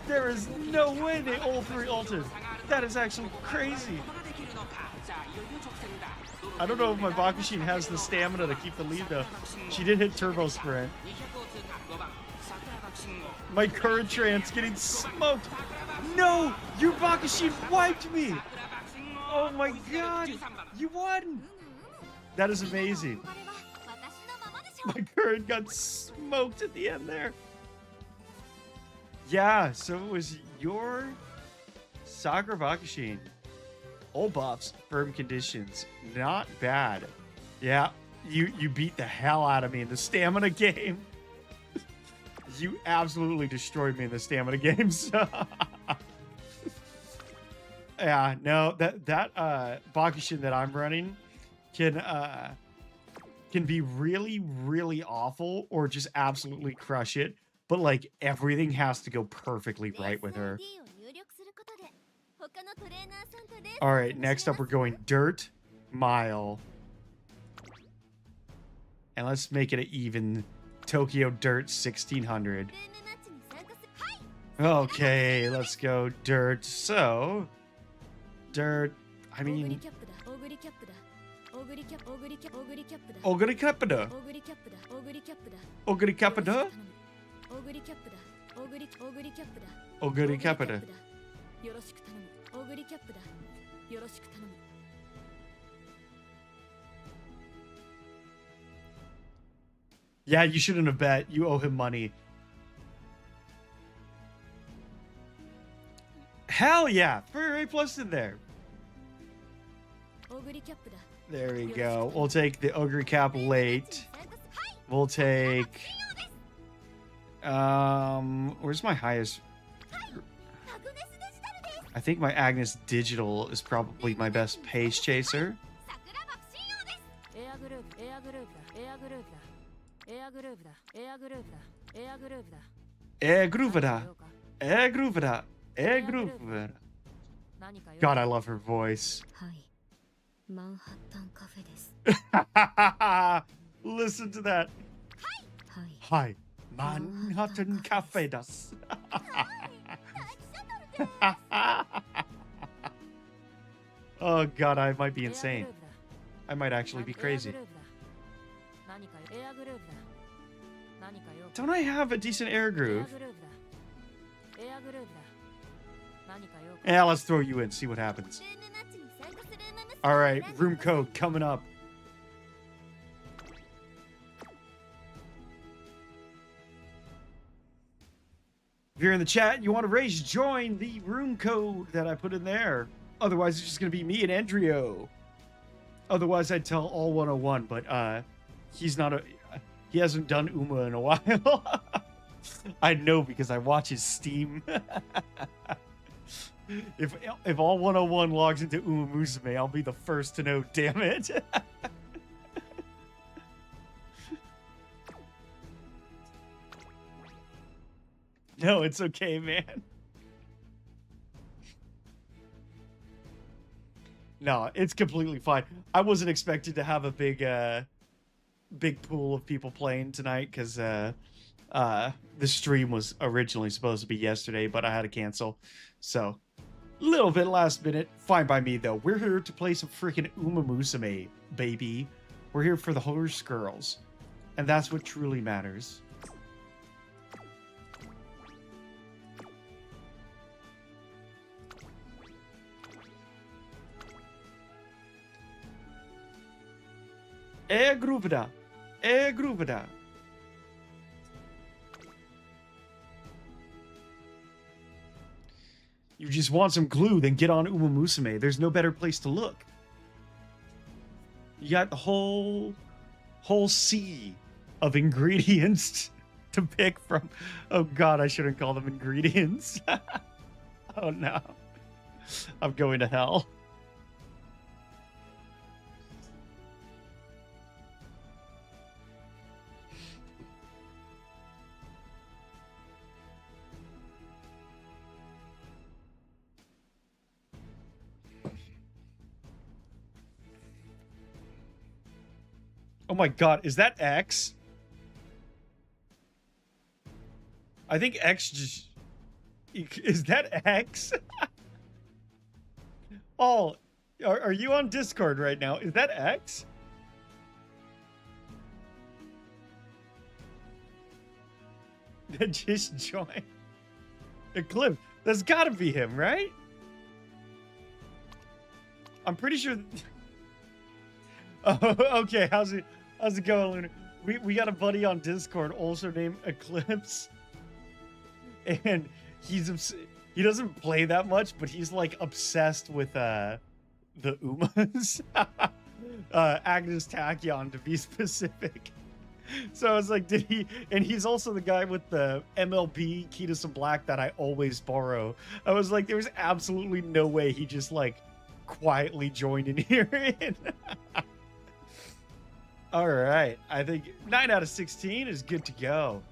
There is no way they all three ulted. That is actually crazy. I don't know if my Bakashin has the stamina to keep the lead though. She did hit Turbo Sprint. My current trance getting smoked. No! Your Bakashin wiped me! Oh my god! You won! That is amazing. My current got smoked at the end there. Yeah, so it was your Sakura Bakashin. All buffs, firm conditions. Not bad. Yeah, you beat the hell out of me in the stamina game. You absolutely destroyed me in the stamina games. Yeah, no, that Bakashin that I'm running can be really, really awful or just absolutely crush it. But like everything has to go perfectly right with her. All right, next up we're going Dirt Mile. And let's make it an even Tokyo Dirt 1600. Okay, let's go Dirt. So, Dirt, I mean... Oguri Capita. Oguri Capita. Oguri Capita. Yeah, you shouldn't have bet. You owe him money. Hell yeah! For A+ in there. There we go. We'll take the Ogre Cap late. We'll take... where's my highest? I think my Agnes Digital is probably my best pace chaser. God, I love her voice. Listen to that. Hi, Manhattan Cafe das. Oh god, I might be insane. I might actually be crazy. Don't I have a decent air groove? Yeah, let's throw you in, see what happens. Alright, room code coming up. If you're in the chat and you want to race, join the room code that I put in there. Otherwise, it's just going to be me and Andrio. Otherwise, I'd tell all 101, but he's not he hasn't done Uma in a while. I know because I watch his Steam. If all 101 logs into Uma Musume, I'll be the first to know, damn it. No, it's okay, man. No, it's completely fine. I wasn't expected to have a big pool of people playing tonight because the stream was originally supposed to be yesterday, but I had to cancel. So, a little bit last minute. Fine by me, though. We're here to play some freaking Uma Musume, baby. We're here for the horse girls. And that's what truly matters. Gruvida. Gruvida. You just want some glue, then get on Uma Musume. There's no better place to look. You got the whole sea of ingredients to pick from. Oh god, I shouldn't call them ingredients. Oh no. I'm going to hell. Oh my god, is that X? I think X just... Is that X? Oh, are you on Discord right now? Is that X? That just joined. Eclipse. That's gotta be him, right? I'm pretty sure... Oh, okay. How's it going, Lunar? We got a buddy on Discord also named Eclipse, and he doesn't play that much, but he's like obsessed with the Umas, Agnes Tachyon to be specific. So I was like, did he? And he's also the guy with the MLB Key to Some Black that I always borrow. I was like, there's absolutely no way he just like quietly joined in here. All right, I think 9 out of 16 is good to go.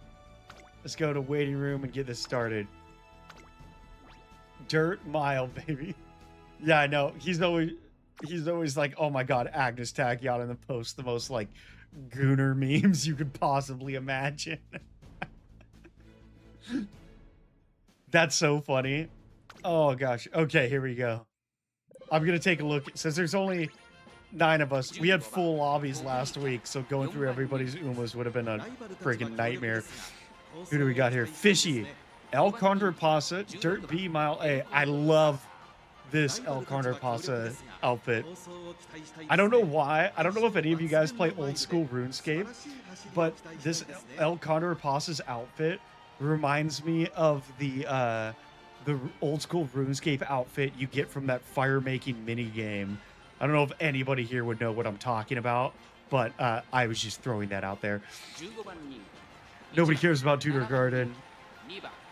Let's go to waiting room and get this started. Dirt mile, baby. Yeah, I know. He's always like, oh my god, Agnes Tachyon in the post, the most like gooner memes you could possibly imagine. That's so funny. Oh gosh. Okay, here we go. I'm gonna take a look. Since there's only 9 of us, we had full lobbies last week, so going through everybody's Umas would have been a freaking nightmare. Who do we got here? Fishy, El Condor Pasa, Dirt B, Mile A. I love this El Condor Pasa outfit. I don't know why. I don't know if any of you guys play old school RuneScape, but this El Condor Pasa's outfit reminds me of the old school RuneScape outfit you get from that fire making mini game. I don't know if anybody here would know what I'm talking about, but I was just throwing that out there. Nobody cares about Tudor Garden.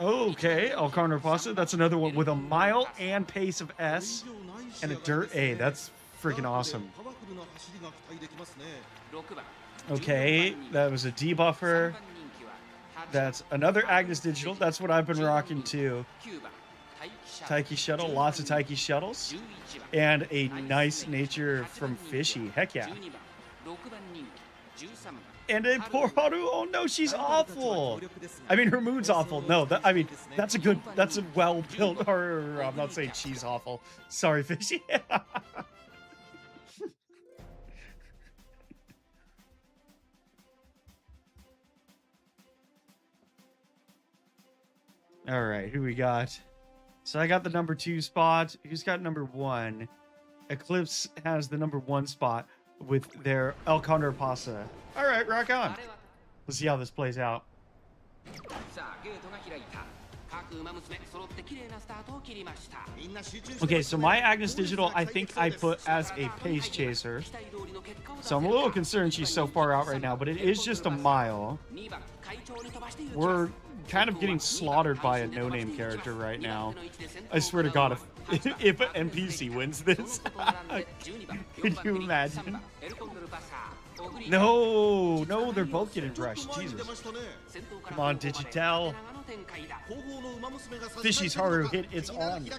Okay, El Condor Pasa. That's another one with a mile and pace of S and a dirt A. That's freaking awesome. Okay, that was a debuffer. That's another Agnes Digital. That's what I've been rocking too. Taiki Shuttle, lots of Taiki Shuttles. And a nice nature from Fishy. Heck yeah. And a poor Haru. Oh no, she's awful. I mean, her mood's awful. No, that's a well-built, or I'm not saying she's awful. Sorry, Fishy. All right, who we got? So I got the number 2 spot. Who's got number 1? Eclipse has the number 1 spot with their El Condor Pasa. All right, rock on. Let's see how this plays out. Okay, so my Agnes Digital, I think I put as a pace chaser. So I'm a little concerned she's so far out right now, but it is just a mile. We're kind of getting slaughtered by a no-name character right now. I swear to God, if an NPC wins this, could you imagine? No, no, they're both getting rushed. Jesus. Come on, Digital. Fishy's Haru hit, it's on.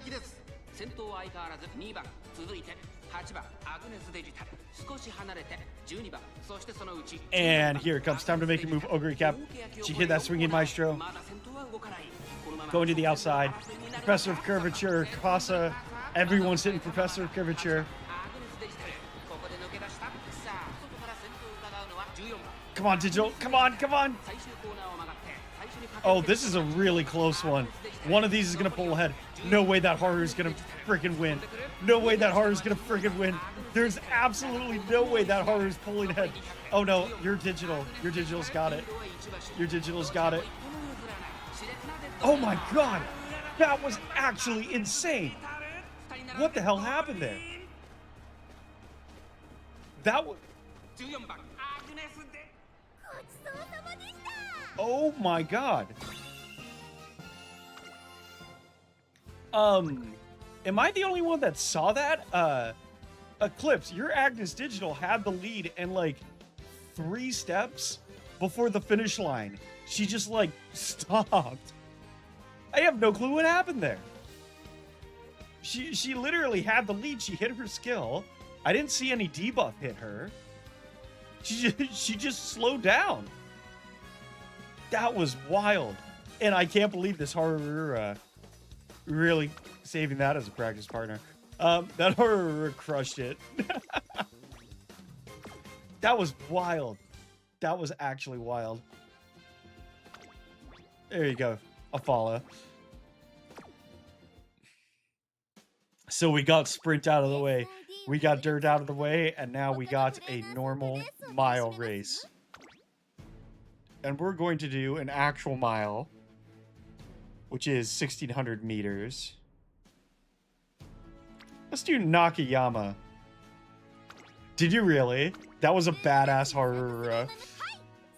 And here it comes. Time to make a move. Ogre Cap. She hit that swinging maestro. Going to the outside. Professor of Curvature. Casa. Everyone's hitting Professor of Curvature. Come on, Digital. Come on, come on. Oh, this is a really close one. One of these is going to pull ahead. No way that Haru is going to freaking win. No way that Haru is going to freaking win. There's absolutely no way that Haru is pulling ahead. Oh, no. You're Digital. Your Digital's got it. Your Digital's got it. Oh, my God. That was actually insane. What the hell happened there? That was... Oh my God. Am I the only one that saw that? Eclipse, your Agnes Digital had the lead and like 3 steps before the finish line. She just like stopped. I have no clue what happened there. She literally had the lead. She hit her skill. I didn't see any debuff hit her. She just slowed down. That was wild. And I can't believe this Haru really saving that as a practice partner. That Haru crushed it. That was wild. That was actually wild. There you go. A follow. So we got sprint out of the way. We got dirt out of the way. And now we got a normal mile race. And we're going to do an actual mile, which is 1,600 meters. Let's do Nakayama. Did you really? That was a badass Harura.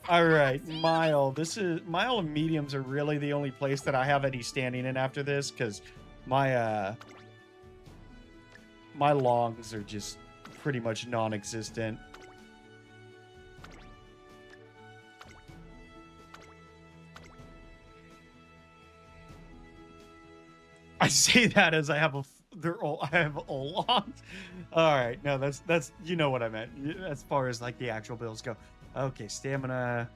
All right, mile. This is mile and mediums are really the only place that I have any standing in after this, because my my longs are just pretty much non-existent. I say that as I have I have a lot. All right, no, that's you know what I meant as far as like the actual builds go. Okay, stamina.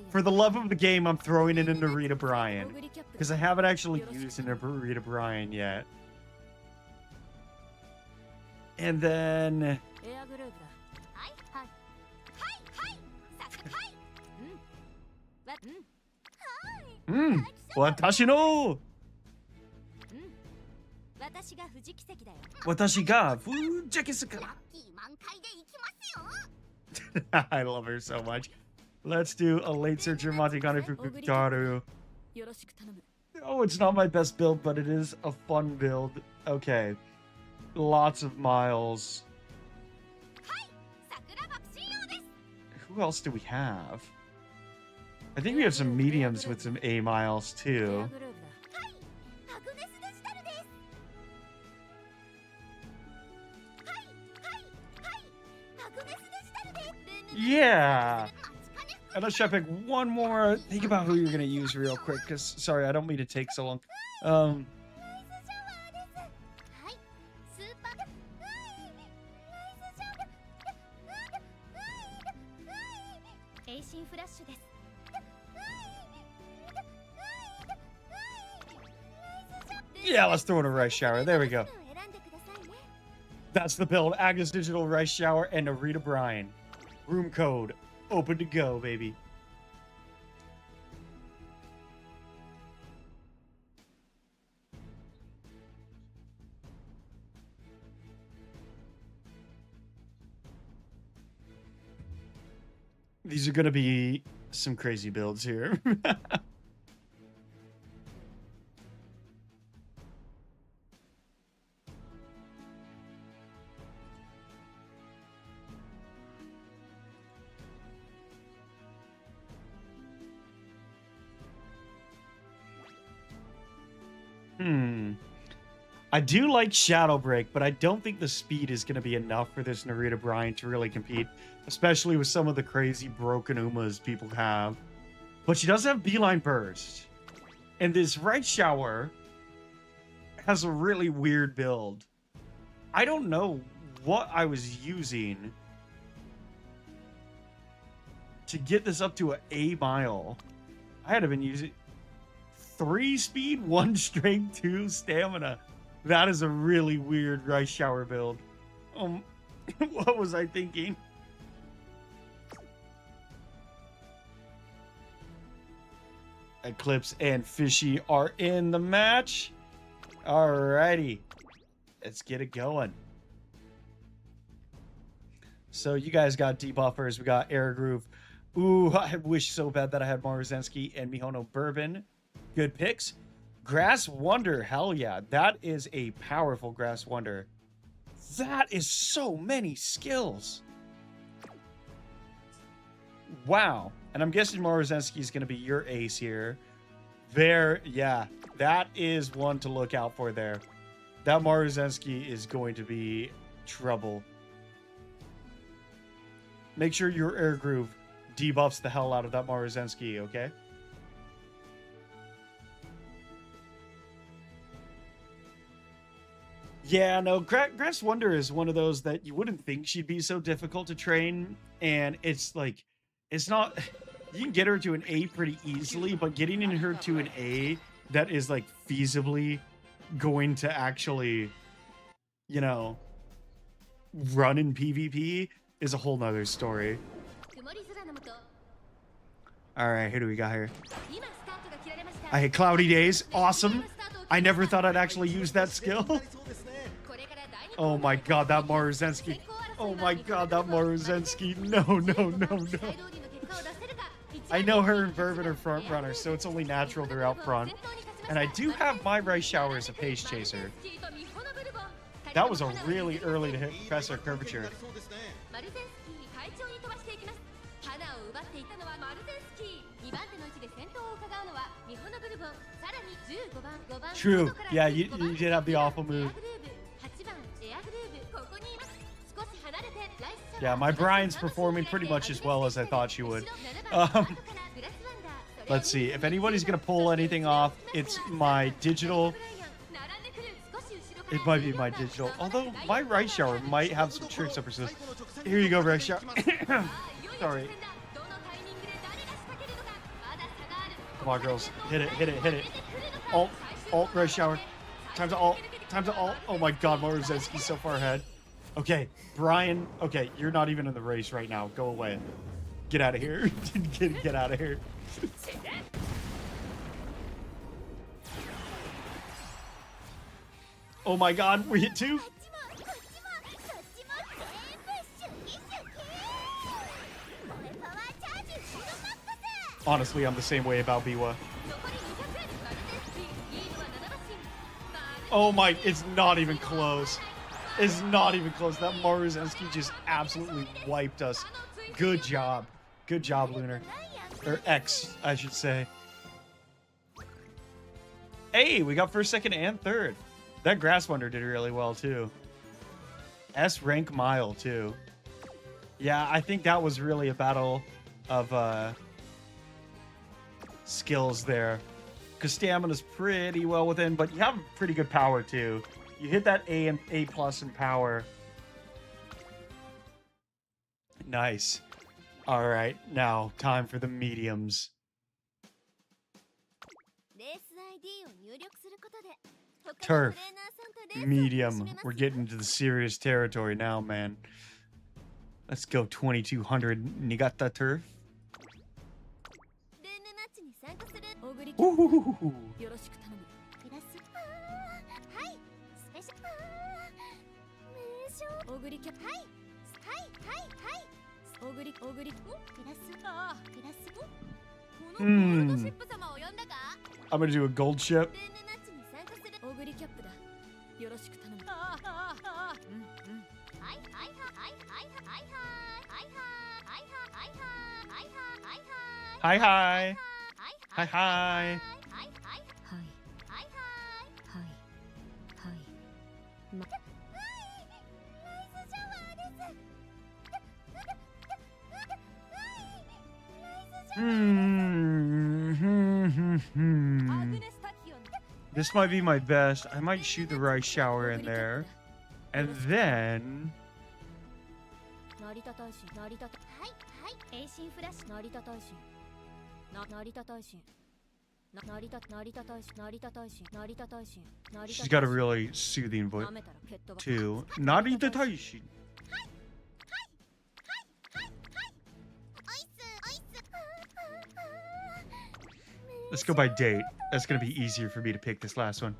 For the love of the game, I'm throwing it into Rita Bryan because I haven't actually used an Rita Bryan yet. And then. Watashi no! Watashi ga fujikisu. I love her so much. Let's do a late searcher Matigane Fukutaru. Oh, it's not my best build, but it is a fun build. Okay. Lots of miles. Who else do we have? I think we have some mediums with some A miles too. Yeah. And let's try to pick one more. Think about who you're going to use real quick, because, sorry, I don't mean to take so long. Yeah, let's throw in a rice shower. There we go. That's the build. Agnes Digital Rice Shower and a Rita Bryan. Room code. Open to go, baby. These are going to be some crazy builds here. I do like Shadow Break, but I don't think the speed is going to be enough for this Narita Bryant to really compete, especially with some of the crazy broken Umas people have. But she does have Beeline Burst. And this Right Shower has a really weird build. I don't know what I was using to get this up to an A mile. I had to been using 3 speed, 1 strength, 2 stamina. That is a really weird Rice Shower build. What was I thinking? Eclipse and Fishy are in the match. Alrighty. Let's get it going. So you guys got debuffers. We got Air Groove. Ooh, I wish so bad that I had Maruzensky and Mihono Bourbon. Good picks. Grass Wonder. Hell yeah. That is a powerful Grass Wonder. That is so many skills. Wow. And I'm guessing Maruzensky is going to be your ace here. Yeah. That is one to look out for there. That Maruzensky is going to be trouble. Make sure your Air Groove debuffs the hell out of that Maruzensky, okay? Yeah, no, Grass Wonder is one of those that you wouldn't think she'd be so difficult to train. And it's like, it's not... You can get her to an A pretty easily, but getting in her to an A that is like feasibly going to actually, you know, run in PvP is a whole nother story. Alright, who do we got here? I hit Cloudy Days. Awesome. I never thought I'd actually use that skill. Oh my god, that Maruzensky. Oh my god, that Maruzensky. No, no, no, no. I know her and Bourbon are front runners, so it's only natural they're out front. And I do have my Rice Shower as a pace chaser. That was a really early to hit Professor Curvature. True. Yeah, you did have the awful move. Yeah, my Brian's performing pretty much as well as I thought she would. Let's see. If anybody's going to pull anything off, it's my digital. It might be my digital. Although, my Right Shower might have some tricks up her sleeve. Here you go, Right Shower. Sorry. Come on, girls. Hit it, hit it, hit it. Alt, Right Shower. Time to alt. Time to alt. Oh my god, Maruzensky's so far ahead. Okay, Brian. Okay, you're not even in the race right now. Go away. Get out of here. Get out of here. Oh my god, we hit 2. Honestly, I'm the same way about Biwa. Oh my, it's not even close. It's not even close. That Maruzensky just absolutely wiped us. Good job. Good job, Lunar. Or X, I should say. Hey, we got first, second, and third. That Grass Wonder did really well, too. S rank mile, too. Yeah, I think that was really a battle of skills there. Because stamina's pretty well within, but you have pretty good power, too. You hit that A and A+ in power. Nice. All right, now time for the mediums. Turf. Medium. We're getting into the serious territory now, man. Let's go 2200 Niigata Turf. Ooh. I'm gonna do a gold ship. Hi hi. Hi hi. This might be my best. I might shoot the rice shower in there. And then... She's got a really soothing voice, too. Narita Taishin. Let's go by date. That's going to be easier for me to pick this last one.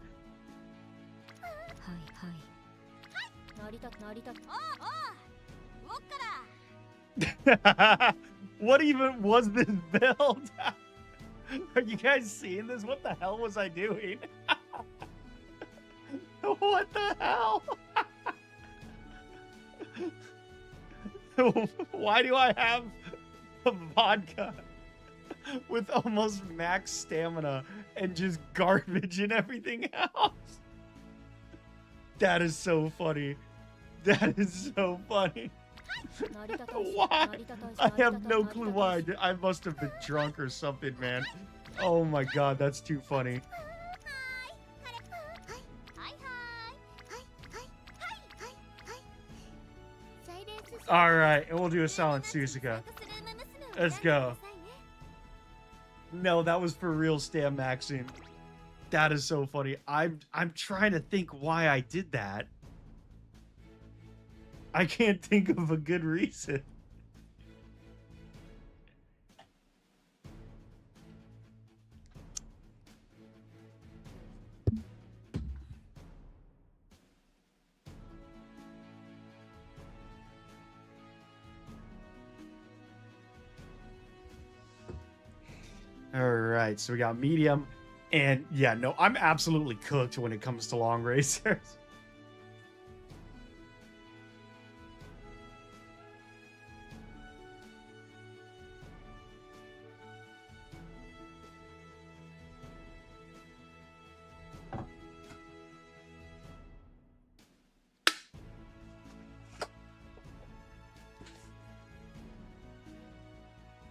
What even was this build? Are you guys seeing this? What the hell was I doing? What the hell? Why do I have a vodka with almost max stamina and just garbage and everything else? That is so funny. That is so funny. Why? I have no clue why. I must have been drunk or something, man. Oh my god, that's too funny. Alright, and we'll do a silent Suzuka. Let's go. No, that was for real Stam Maxing. That is so funny. I'm trying to think why I did that. I can't think of a good reason. All right, so we got medium, and yeah, no, I'm absolutely cooked when it comes to long racers.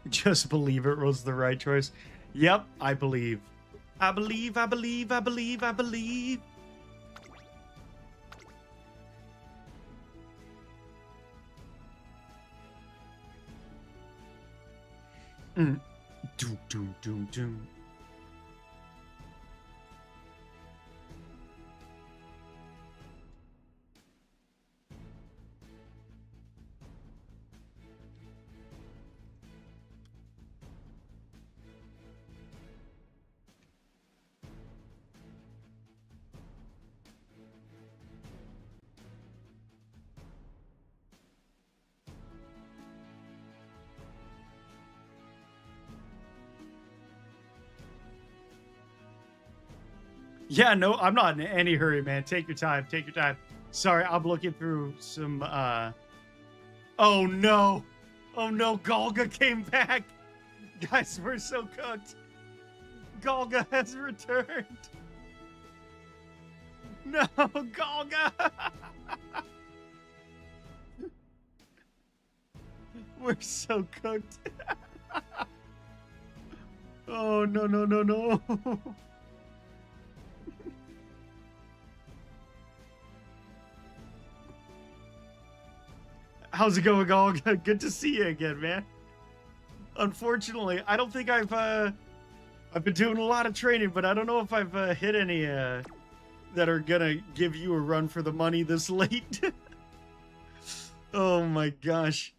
Just believe it was the right choice. Yep, I believe. I believe, I believe, I believe, I believe. Doom, doom, doom, doom. Yeah, no, I'm not in any hurry, man. Take your time. Take your time. Sorry, I'm looking through some, Oh, no. Oh, no. Golga came back. Guys, we're so cooked. Golga has returned. No, Golga. We're so cooked. Oh, no, no, no, no. How's it going, Golga? Good to see you again, man. Unfortunately, I don't think I've been doing a lot of training, but I don't know if I've hit any that are gonna give you a run for the money this late. Oh my gosh.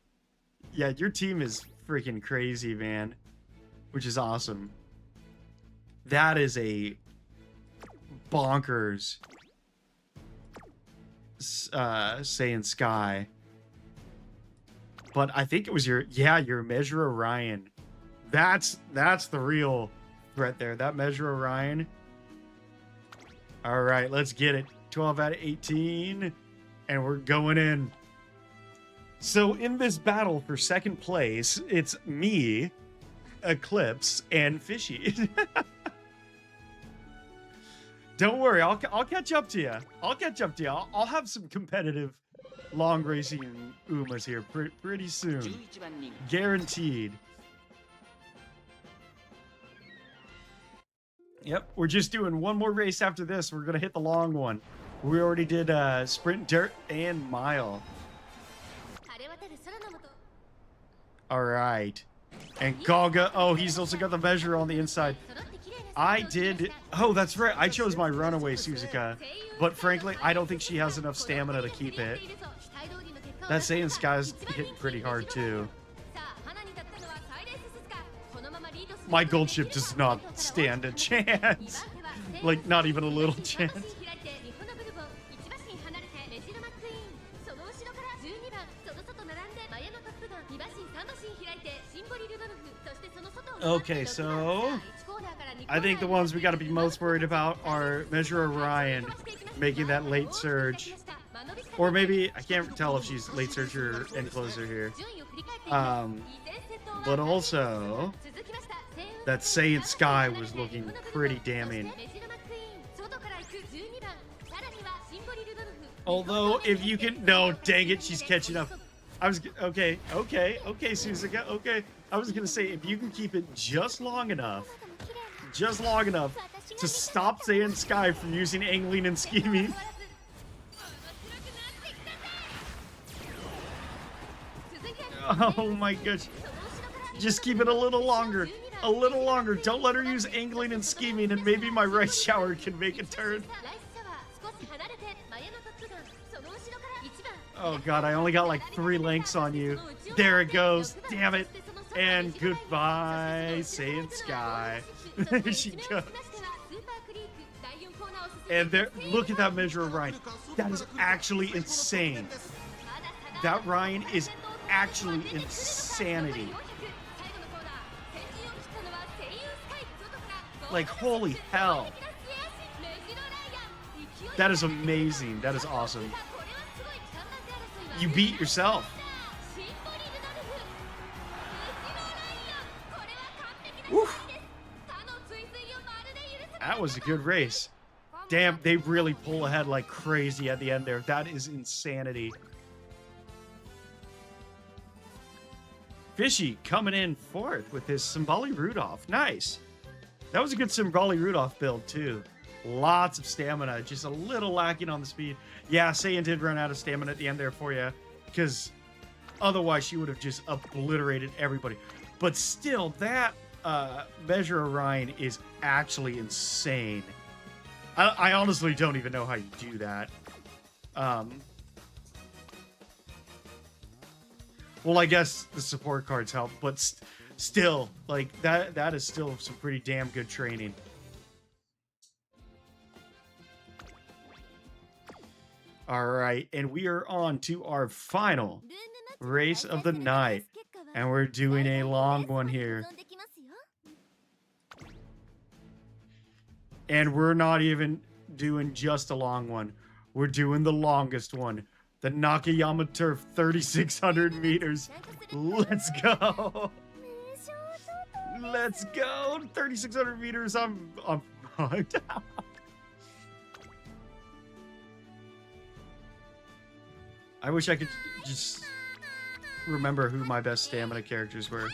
Yeah, your team is freaking crazy, man. Which is awesome. That is a bonkers Saiyan Sky. But I think it was your Measure Orion. That's the real threat there. That Measure Orion. All right, let's get it. 12 out of 18. And we're going in. So in this battle for second place, it's me, Eclipse, and Fishy. Don't worry, I'll catch up to you. I'll catch up to you. I'll have some competitive long racing Umas here pretty soon. Guaranteed. Yep, we're just doing one more race after this. We're gonna hit the long one. We already did sprint, dirt, and mile. All right. And Gaga, oh, he's also got the measure on the inside. I did, oh, that's right. I chose my runaway Suzuka, but frankly, I don't think she has enough stamina to keep it. That Saiyan Sky's hitting pretty hard too. My gold ship does not stand a chance. Like, not even a little chance. Okay, so I think the ones we got to be most worried about are Measure Orion making that late surge. Or maybe, I can't tell if she's late surge or end closer here. But also, that Saiyan Sky was looking pretty damning. Although, if you can, no, dang it, she's catching up. I was, okay, Suzuka, okay. I was gonna say, if you can keep it just long enough to stop Saiyan Sky from using angling and scheming. Oh my gosh. Just keep it a little longer. A little longer. Don't let her use angling and scheming, and maybe my right shower can make a turn. Oh god, I only got like 3 lengths on you. There it goes. Damn it. And goodbye, Saiyan Sky. There she goes. And there, look at that measure of Ryan. That is actually insane. That Ryan is actually insanity. Like, holy hell. That is amazing. That is awesome. You beat yourself. Woof. That was a good race. Damn, they really pull ahead like crazy at the end there. That is insanity. Fishy coming in fourth with his Symboli Rudolph. Nice. That was a good Symboli Rudolph build too. Lots of stamina, just a little lacking on the speed. Yeah, Saiyan did run out of stamina at the end there for you, because otherwise she would have just obliterated everybody. But still, that Measure Orion is actually insane. I honestly don't even know how you do that. Well, I guess the support cards help, but still, like, that is still some pretty damn good training. All right, and we are on to our final race of the night, and we're doing a long one here. And we're not even doing just a long one. We're doing the longest one. The Nakayama Turf, 3,600 meters. Let's go. Let's go. 3,600 meters. I'm I wish I could just remember who my best stamina characters were.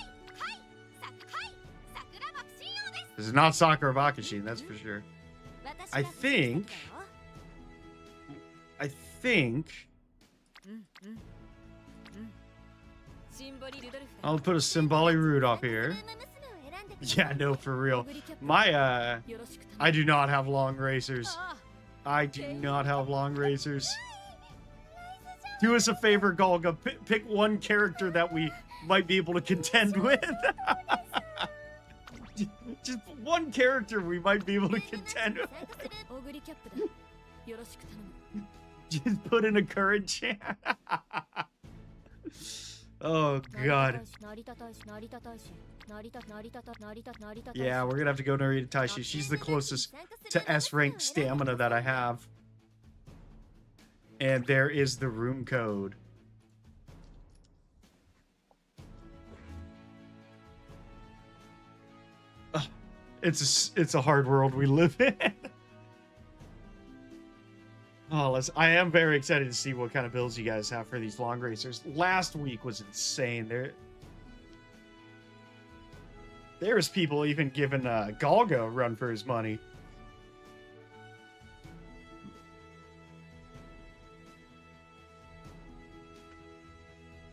This is not Sakura Bakashin, that's for sure. I think I'll put a Symboli Rudolph here. Yeah, no, for real. My, I do not have long racers. I do not have long racers. Do us a favor, Golga. Pick one character that we might be able to contend with. Just one character we might be able to contend with. Just put in a current chant. Oh, God. Yeah, we're gonna have to go Narita Taishi. She's the closest to S-rank stamina that I have. And there is the room code. It's a hard world we live in. Oh, I am very excited to see what kind of builds you guys have for these long racers. Last week was insane. There's people even giving Galga a run for his money.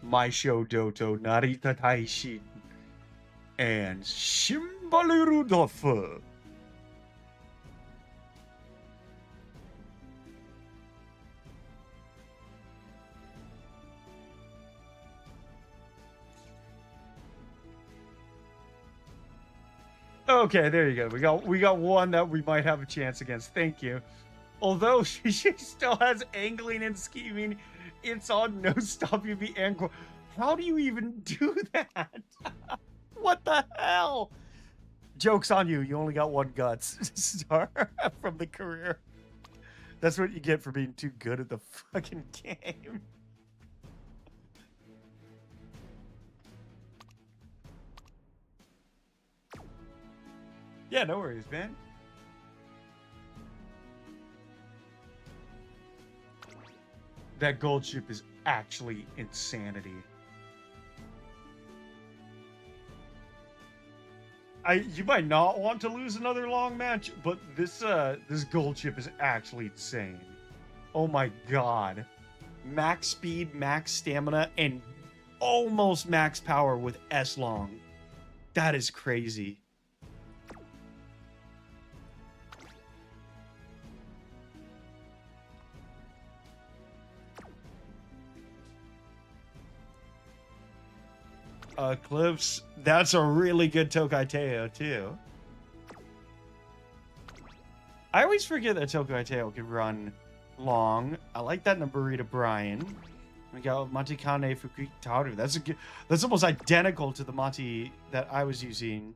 Maisho Doto, Narita Taishin, and Shimbali Rudolph. Okay, there you go. We got one that we might have a chance against. Thank you. Although she still has angling and scheming, it's on no stop you be angry. How do you even do that? What the hell? Joke's on you. You only got one guts star from the career. That's what you get for being too good at the fucking game. Yeah, no worries, man. That gold ship is actually insanity. You might not want to lose another long match, but this gold ship is actually insane. Oh my god. Max speed, max stamina, and almost max power with S long. That is crazy. Eclipse, that's a really good Tokai Teo too. I always forget that Tokai Teo can run long. I like that Naburita Brian. We got Matikane Fukitaru. That's almost identical to the Mati that I was using.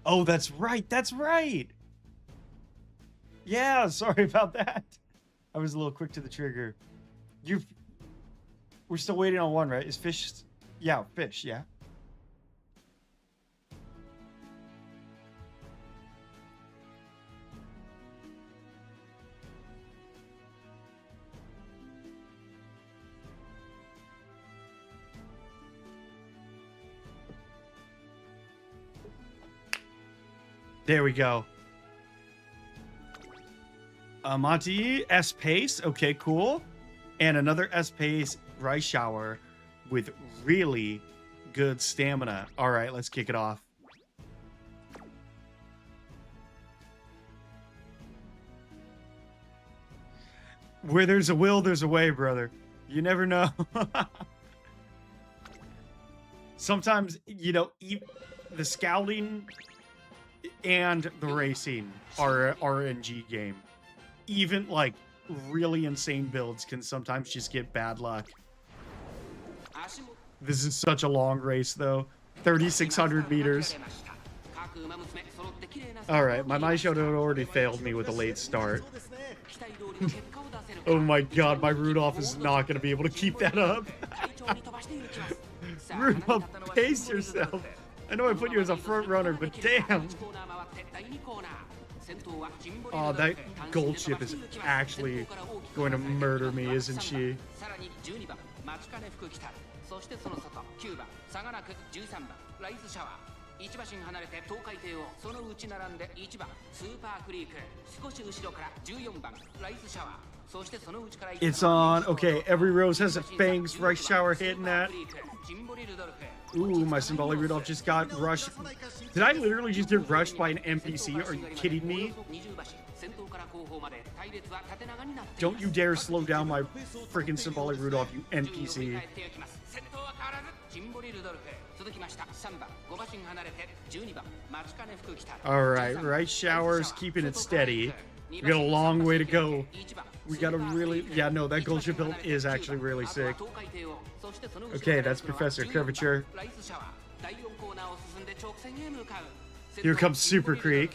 Oh, that's right. That's right. Yeah, sorry about that. I was a little quick to the trigger. We're still waiting on one, right? Is fish? Yeah, fish, yeah. There we go. Monty, S-Pace. Okay, cool. And another S-Pace Rice Shower with really good stamina. All right, let's kick it off. Where there's a will, there's a way, brother. You never know. Sometimes, you know, the scouting and the racing are an RNG game. Even, like, really insane builds can sometimes just get bad luck. This is such a long race, though. 3,600 meters. Alright, my Maisho already failed me with a late start. Oh my god, my Rudolph is not going to be able to keep that up. Rudolph, pace yourself. I know I put you as a front runner, but damn. Oh, that gold ship is actually going to murder me, isn't she? It's on. Okay, every rose has a Fangs Rice Shower hitting that. Ooh, my Symbolic Rudolph just got rushed. Did I literally just get rushed by an NPC? Are you kidding me? Don't you dare slow down my freaking Symbolic Rudolph, you NPC. Alright, Rice Showers keeping it steady. We got a long way to go. We gotta really... Yeah, no, that gold ship build is actually really sick. Okay, that's Professor Curvature. Here comes Super Creek.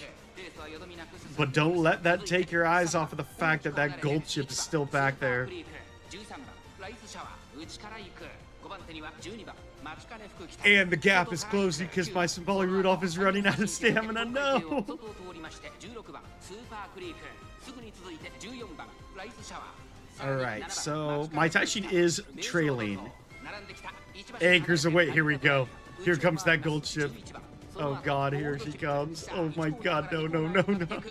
But don't let that take your eyes off of the fact that that gold ship is still back there. And the gap is closing because my Symbolic Rudolph is running out of stamina. No! All right, so my Taishin is trailing. Anchors away. Here we go. Here comes that gold ship. Oh god, here she comes. Oh my god, no, no, no, no.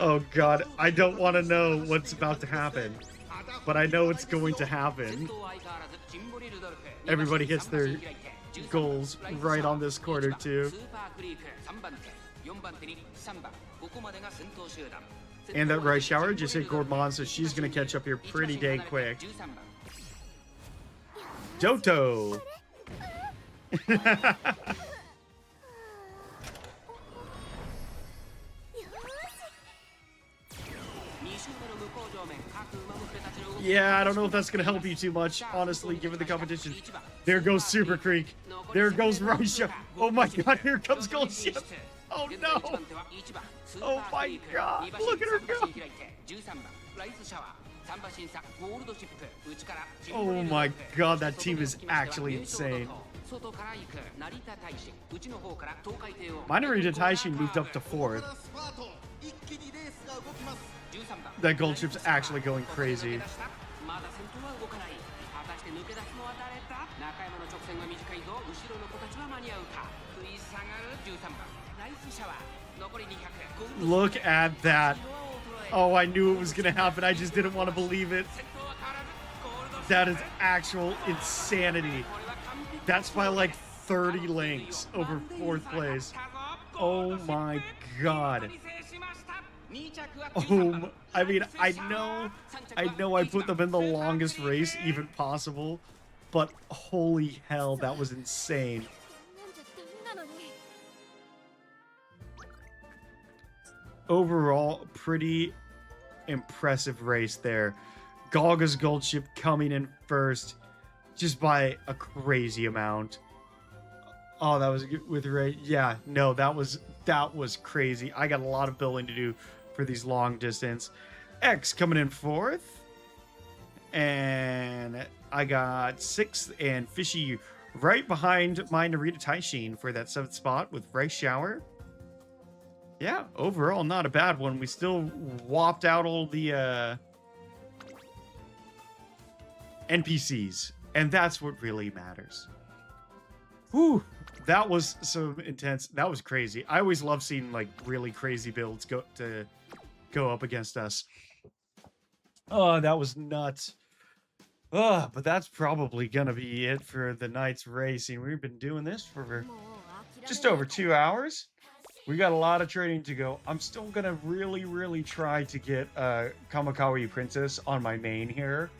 Oh god, I don't want to know what's about to happen, but I know it's going to happen. Everybody hits their goals right on this quarter too. And that right shower just hit Gourmand, so she's gonna catch up here pretty dang quick. Doto! Yeah, I don't know if that's gonna help you too much, honestly, given the competition. There goes Super Creek. There goes Raisha. Oh my god, here comes Gold Ship. Oh no! Oh my god, look at her go! Oh my god, that team is actually insane. Minorita Taishin moved up to 4th. That gold ship's actually going crazy. Look at that. Oh, I knew it was gonna happen. I just didn't want to believe it. That is actual insanity. That's by like 30 links over 4th place. Oh my god. Oh, I mean, I know I put them in the longest race even possible, but holy hell, that was insane. Overall, pretty impressive race there. Galga's gold ship coming in first, just by a crazy amount. Oh, that was with Ray. Yeah, no, that was crazy. I got a lot of building to do for these long distance. X coming in 4th, and I got 6th, and Fishy right behind my Narita Taishin for that 7th spot with Rice Shower. Yeah, overall not a bad one. We still whopped out all the NPCs, and that's what really matters. Whew, that was so intense. That was crazy. I always love seeing like really crazy builds go up against us. Oh, that was nuts. Oh, but that's probably gonna be it for the night's racing. We've been doing this for just over 2 hours. We got a lot of trading to go. I'm still gonna really try to get Kamikawa Princess on my main here.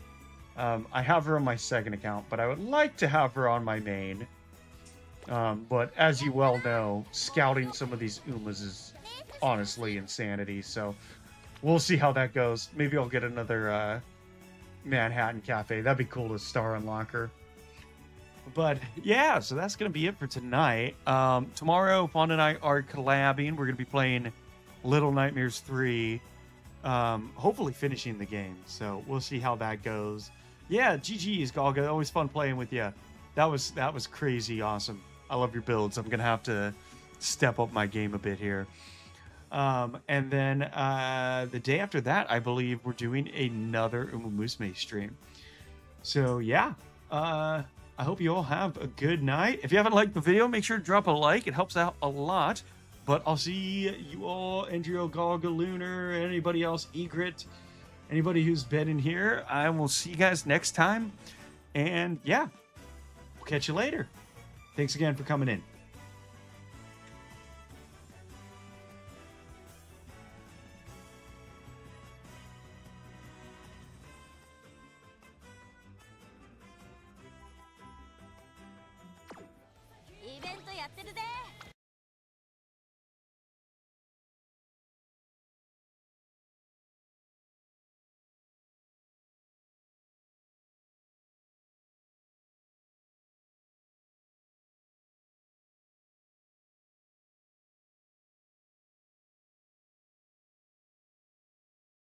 I have her on my 2nd account, but I would like to have her on my main. But as you well know, scouting some of these Umas is honestly insanity. So we'll see how that goes. Maybe I'll get another Manhattan Cafe. That'd be cool to star unlock her. But yeah, so that's going to be it for tonight. Tomorrow, Fawn and I are collabing. We're going to be playing Little Nightmares 3. Hopefully finishing the game. So we'll see how that goes. Yeah, GG's, Galga. Always fun playing with you. That was crazy awesome. I love your builds. I'm going to have to step up my game a bit here. And then the day after that, I believe we're doing another Umumusme stream. So yeah, I hope you all have a good night. If you haven't liked the video, make sure to drop a like. It helps out a lot. But I'll see you all, Andrew, Galga, Lunar, anybody else, Egret, anybody who's been in here. I will see you guys next time. And yeah, we'll catch you later. Thanks again for coming in. Event やってるぜ。